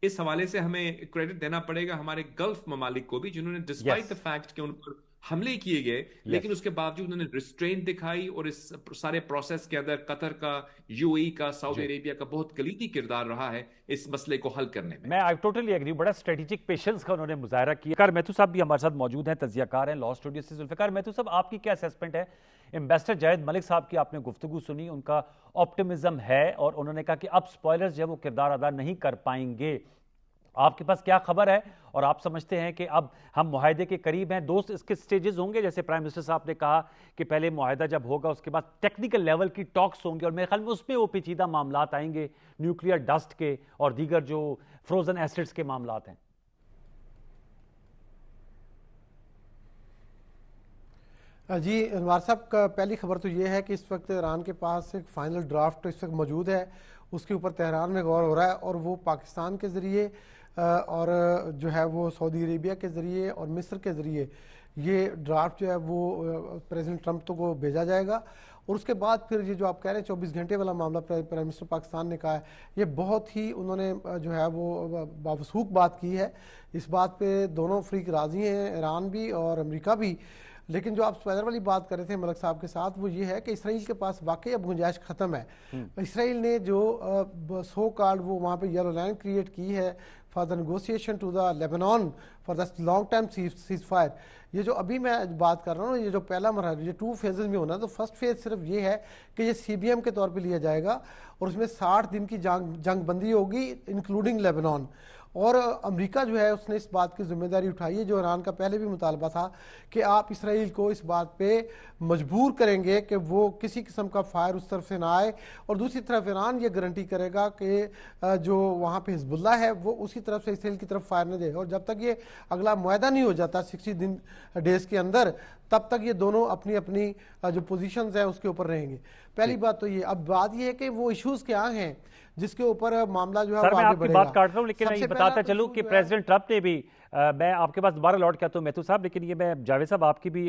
اس حوالے سے ہمیں کریڈٹ دینا پڑے گا ہمارے گلف ممالک کو بھی، جنہوں نے ڈسپائٹ دا فیکٹ کہ ان پر حملے کیے گئے لیکن اس کے باوجود انہوں نے ریسٹرینٹ دکھائی، اور اس سارے پروسیس کے اندر قطر کا، یو اے کا، سعودی عربیہ کا بہت کلیدی کردار رہا ہے اس مسئلے کو حل کرنے میں. میں ٹوٹلی ایگری، بڑا اسٹریٹجک پیشنس کا انہوں نے مظاہرہ کیا. ذوالفقار میتھو صاحب بھی ہمارے ساتھ موجود ہیں، تجزیہ کار ہیں لاء اسٹوڈیو سے. ذوالفقار میتھو صاحب آپ کی کیا اسیسمنٹ ہے؟ ایمبیسڈر جاوید ملک صاحب کی آپ نے گفتگو سنی، ان کا آپٹمزم ہے اور انہوں نے کہا کہ اب سپوائلرز جو ہے وہ کردار ادا نہیں کر پائیں گے. آپ کے پاس کیا خبر ہے اور آپ سمجھتے ہیں کہ اب ہم معاہدے کے قریب ہیں؟ دوست اس کے سٹیجز ہوں گے، جیسے پرائم منسٹر صاحب نے کہا کہ پہلے معاہدہ جب ہوگا اس کے بعد ٹیکنیکل لیول کی ٹاکس ہوں گے، اور میرے خیال میں اس میں وہ پیچیدہ معاملات آئیں گے، نیوکلیئر ڈسٹ کے اور دیگر جو فروزن ایسڈز کے معاملات ہیں. جی انوار صاحب کا پہلی خبر تو یہ ہے کہ اس وقت ایران کے پاس ایک فائنل ڈرافٹ اس وقت موجود ہے، اس کے اوپر تہران میں غور ہو رہا ہے، اور وہ پاکستان کے ذریعے اور جو ہے وہ سعودی عربیہ کے ذریعے اور مصر کے ذریعے یہ ڈرافٹ جو ہے وہ پریزیڈنٹ ٹرمپ کو بھیجا جائے گا. اور اس کے بعد پھر یہ جو آپ کہہ رہے ہیں 24 گھنٹے والا معاملہ پرائم منسٹر پاکستان نے کہا ہے، یہ بہت ہی انہوں نے جو ہے وہ باوثوق بات کی ہے. اس بات پہ دونوں فریق راضی ہیں، ایران بھی اور امریکہ بھی. لیکن جو آپ سپوائلر والی بات کر رہے تھے ملک صاحب کے ساتھ، وہ یہ ہے کہ اسرائیل کے پاس واقعی اب گنجائش ختم ہے. اسرائیل نے جو سو کالڈ وہ وہاں پہ یلو لائن کریٹ کی ہے for the negotiation to the Lebanon for the long time ceasefire, یہ جو ابھی میں بات کر رہا ہوں، یہ جو پہلا مرحلہ یہ 2 فیزز میں ہونا ہے، تو فرسٹ فیز صرف یہ ہے کہ یہ سی بی ایم کے طور پہ لیا جائے گا اور اس میں 60 دن کی جنگ بندی ہوگی انکلوڈنگ لیبنان. اور امریکہ جو ہے اس نے اس بات کی ذمہ داری اٹھائی ہے، جو ایران کا پہلے بھی مطالبہ تھا کہ آپ اسرائیل کو اس بات پہ مجبور کریں گے کہ وہ کسی قسم کا فائر اس طرف سے نہ آئے، اور دوسری طرف ایران یہ گارنٹی کرے گا کہ جو وہاں پہ حزب اللہ ہے وہ اسی طرف سے اسرائیل کی طرف فائر نہ دے. اور جب تک یہ اگلا معاہدہ نہیں ہو جاتا 60 ڈیز کے اندر، تب تک یہ دونوں اپنی اپنی جو پوزیشنز ہیں اس کے اوپر رہیں گے. پہلی بات تو یہ. اب بات یہ ہے کہ وہ ایشوز کیا ہیں جس کے اوپر معاملہ جو ہے سر میں آپ کی بات کاٹ رہا ہوں، لیکن یہ بتاتا چلوں کہ پریزیڈنٹ ٹرمپ نے بھی، میں آپ کے پاس دوبارہ لوٹ کیا تو میتھو صاحب، لیکن یہ میں جاوید صاحب آپ کی بھی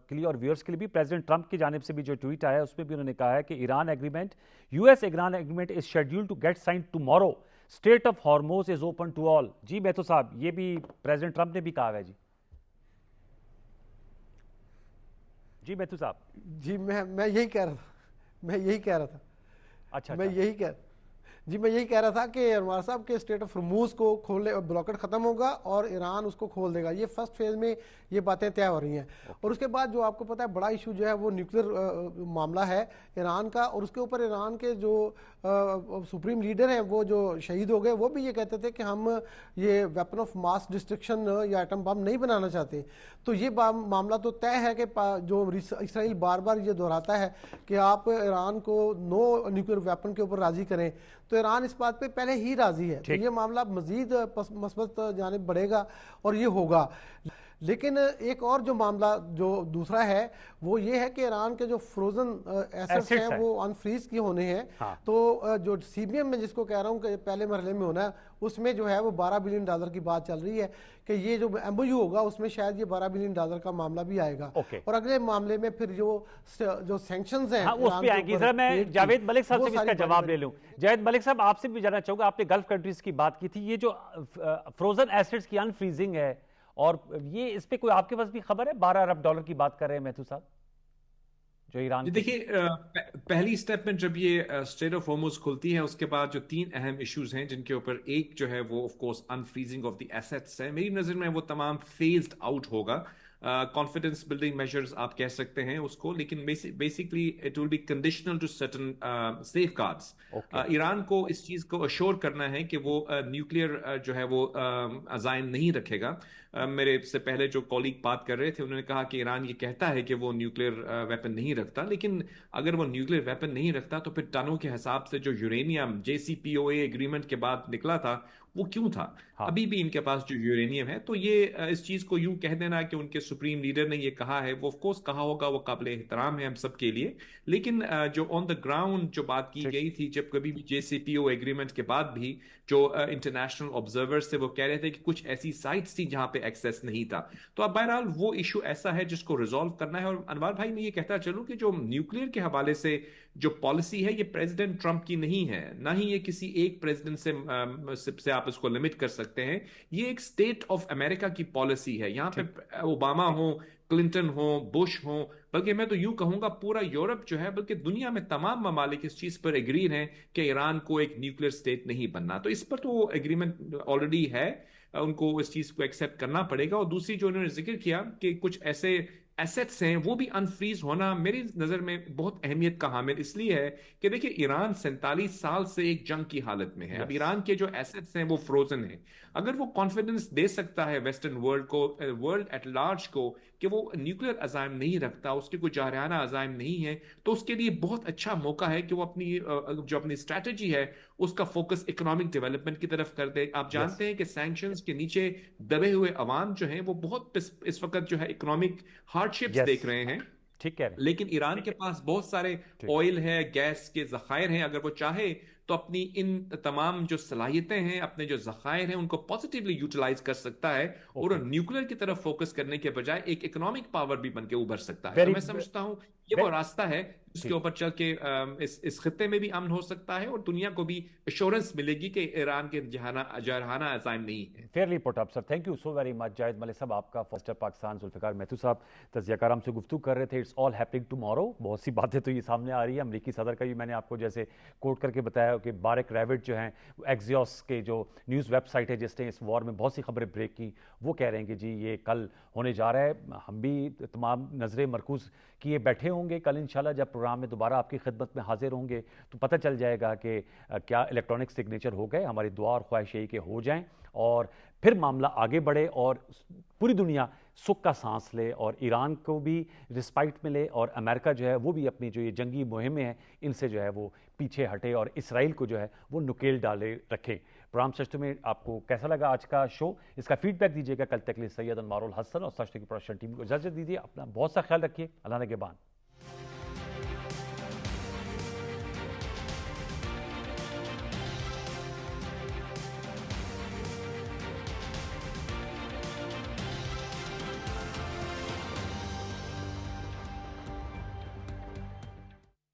کے لیے اور ویورز کے لیے بھی، پریزیڈنٹ ٹرمپ کی جانب سے بھی جو ٹویٹ آیا ہے اس میں بھی انہوں نے کہا ہے کہ Iran agreement, U S Iran agreement is scheduled to get signed tomorrow, strait of Hormuz is open to all. جی میتھو صاحب یہ بھی پریزیڈنٹ ٹرمپ نے بھی کہا ہے. جی میتھو صاحب. جی میں یہی کہہ رہا تھا. اچھا میں یہی کہہ جی میں یہی کہہ رہا تھا کہ انوار صاحب کے اسٹریٹ آف ہرموز کو کھولنے بلاکٹ ختم ہوگا اور ایران اس کو کھول دے گا. یہ فرسٹ فیز میں یہ باتیں طے ہو رہی ہیں. اور اس کے بعد جو آپ کو پتا ہے بڑا ایشو جو ہے وہ نیوکلیر معاملہ ہے ایران کا, اور اس کے اوپر ایران کے جو سپریم لیڈر ہیں وہ جو شہید ہو گئے وہ بھی یہ کہتے تھے کہ ہم یہ ویپن آف ماس ڈسٹرکشن یا ایٹم بم نہیں بنانا چاہتے. تو یہ معاملہ تو طے ہے کہ جو اسرائیل بار بار یہ دہراتا ہے کہ آپ ایران کو نو نیوکلیر ویپن کے اوپر راضی کریں, تو ایران اس بات پہ پہلے ہی راضی ہے. تو یہ معاملہ مزید مثبت جانب بڑھے گا اور یہ ہوگا. لیکن ایک اور جو معاملہ جو دوسرا ہے وہ یہ ہے کہ ایران کے جو فروزن ایسٹس ہیں وہ انفریز کی ہونے ہیں. تو جو سی بی ایم میں جس کو کہہ رہا ہوں کہ پہلے مرحلے میں ہونا ہے اس میں جو ہے وہ $12 بلین کی بات چل رہی ہے کہ یہ جو ایم او یو ہوگا اس میں شاید یہ $12 بلین کا معاملہ بھی آئے گا. اور اگلے معاملے میں پھر جو سینکشنز ہیں اس پہ آئیں گے. ذرا میں جاوید ملک صاحب سے اس کا جواب لے لوں. جاوید ملک صاحب آپ سے بھی جاننا چاہوں گا, آپ نے گلف کنٹریز کی بات کی تھی, یہ جو فروزن ایسٹس کی انفریزنگ ہے اور یہ اس پہ کوئی آپ کے پاس بھی خبر ہے؟ $12 ارب کی بات کر رہے ہیں مہتو صاحب جو ایران. دیکھیے پہلی سٹیپ میں جب یہ اسٹریٹ آف ہارموز کھلتی ہے اس کے بعد جو 3 اہم ایشوز ہیں جن کے اوپر ایک جو ہے وہ of course unfreezing of the assets ہے. میری نظر میں وہ تمام فیزڈ آؤٹ ہوگا. کانفیڈنس بلڈنگ میجرز آپ کہہ سکتے ہیں اس کو, لیکن basically it will be conditional to certain safeguards. Iran کو اس چیز کو اشور کرنا ہے کہ وہ نیوکلیئر جو ہے وہ عزائم نہیں رکھے گا. میرے سے پہلے جو کولیگ بات کر رہے تھے انہوں نے کہا کہ ایران یہ کہتا ہے کہ وہ نیوکلیئر ویپن نہیں رکھتا, لیکن اگر وہ نیوکلیئر ویپن نہیں رکھتا تو پھر ٹنوں کے حساب سے جو یورینیم JCPOA ایگریمنٹ کے بعد نکلا تھا وہ کیوں تھا؟ ابھی بھی ان کے پاس جو یورینیم ہے, تو یہ اس چیز کو یوں کہہ دینا کہ ان کے سپریم لیڈر نے یہ کہا ہے, وہ آف کورس کہا ہوگا, وہ قابل احترام ہے ہم سب کے لیے, لیکن جو آن دا گراؤنڈ جو بات کی گئی تھی جب کبھی بھی JCPOA ایگریمنٹ کے بعد بھی جو انٹرنیشنل آبزرورز تھے وہ کہہ رہے تھے کہ کچھ ایسی سائٹس تھی جہاں پہ ایکسیس نہیں تھا. تو اب بہرحال وہ ایشو ایسا ہے جس کو ریزالو کرنا ہے. اور انوار بھائی میں یہ کہتا چلوں کہ جو نیوکلیئر کے حوالے سے جو پالیسی ہے یہ پریزیڈنٹ ٹرمپ کی نہیں ہے, نہ ہی یہ کسی ایک پریزیڈنٹ سے آپ اس کو لمٹ کر سکتے ہیں. یہ ایک اسٹیٹ آف امریکہ کی پالیسی ہے. یہاں پہ اوباما ہو, کلنٹن ہو, بش ہو, بلکہ میں تو یوں کہوں گا پورا یورپ جو ہے بلکہ دنیا میں تمام ممالک اس چیز پر ایگری ہیں کہ ایران کو ایک نیوکلیئر اسٹیٹ نہیں بننا. تو اس پر تو ایگریمنٹ آلریڈی ہے, ان کو اس چیز کو ایکسیپٹ کرنا پڑے گا. اور دوسری جو انہوں نے ذکر کیا کہ کچھ ایسے ایسٹس ہیں وہ بھی انفریز ہونا میری نظر میں بہت اہمیت کا حامل اس لیے ہے کہ دیکھیں ایران 47 سال سے ایک جنگ کی حالت میں ہے. اب ایران کے جو ایسٹس ہیں وہ فروزن ہیں. اگر وہ کانفیڈنس دے سکتا ہے ویسٹرن ورلڈ کو, ورلڈ ایٹ لارج کو, کہ وہ نیوکلیئر عزائم نہیں رکھتا, اس کے کوئی جارحانہ عزائم نہیں ہے, تو اس کے لیے بہت اچھا موقع ہے کہ وہ اپنی اسٹریٹجی ہے اس کا فوکس اکنامک ڈیولپمنٹ کی طرف کر دے. آپ جانتے ہیں کہ سینکشنز کے نیچے دبے ہوئے عوام جو ہیں وہ بہت اس وقت جو ہے اکنامک ہارڈشپس دیکھ رہے ہیں. لیکن ایران کے پاس بہت سارے آئل ہے, گیس کے ذخائر ہیں. اگر وہ چاہے تو اپنی ان تمام جو صلاحیتیں ہیں, اپنے جو ذخائر ہیں, ان کو پازیٹیولی یوٹیلائز کر سکتا ہے اور نیوکلیئر کی طرف فوکس کرنے کے بجائے ایک اکنامک پاور بھی بن کے ابھر سکتا ہے. تو میں سمجھتا ہوں یہ وہ راستہ ہے اس کے اوپر چل کے اس خطے میں بھی امن ہو سکتا ہے اور دنیا کو بھی ایشورنس ملے گی کہ ایران کے جارحانہ عزائم نہیں ہے. Fairly put up sir, thank you so very much. Javed Malik sahab آپ کا فسٹر پاکستان, ذوالفقار مہتو صاحب تجزیہ کار ہم سے گفتگو کر رہے تھے. It's all happening tomorrow. بہت سی باتیں تو یہ سامنے آ رہی ہیں. امریکی صدر کا بھی میں نے آپ کو جیسے کوٹ کر کے بتایا کہ بارک ریوٹ جو ہیں ایکزیوس کے جو نیوز ویب سائٹ ہے جس نے اس وار میں بہت سی خبریں بریک کی, وہ کہہ رہے ہیں کہ جی یہ کل ہونے جا رہا ہے. ہم بھی تمام نظریں مرکوز کیے بیٹھے ہوں گے. کل انشاءاللہ جب پروگرام میں دوبارہ آپ کی خدمت میں حاضر ہوں گے تو پتہ چل جائے گا کہ کیا الیکٹرانک سگنیچر ہو گئے. ہماری دعا اور خواہش یہی کہ ہو جائیں اور پھر معاملہ آگے بڑھے اور پوری دنیا سکھ کا سانس لے اور ایران کو بھی رسپائٹ ملے اور امریکہ جو ہے وہ بھی اپنی جو یہ جنگی مہمیں ہیں ان سے جو ہے وہ پیچھے ہٹے اور اسرائیل کو جو ہے وہ نکیل ڈالے رکھے. پروگرام سچ میں آپ کو کیسا لگا آج کا شو, اس کا فیڈ بیک دیجیے گا. کل تک لیے سید انوار الحسن اور سچ کی پروڈکشن ٹیم کو اجازت دیجیے. اپنا بہت سا خیال رکھیے. اللہ نگہبان.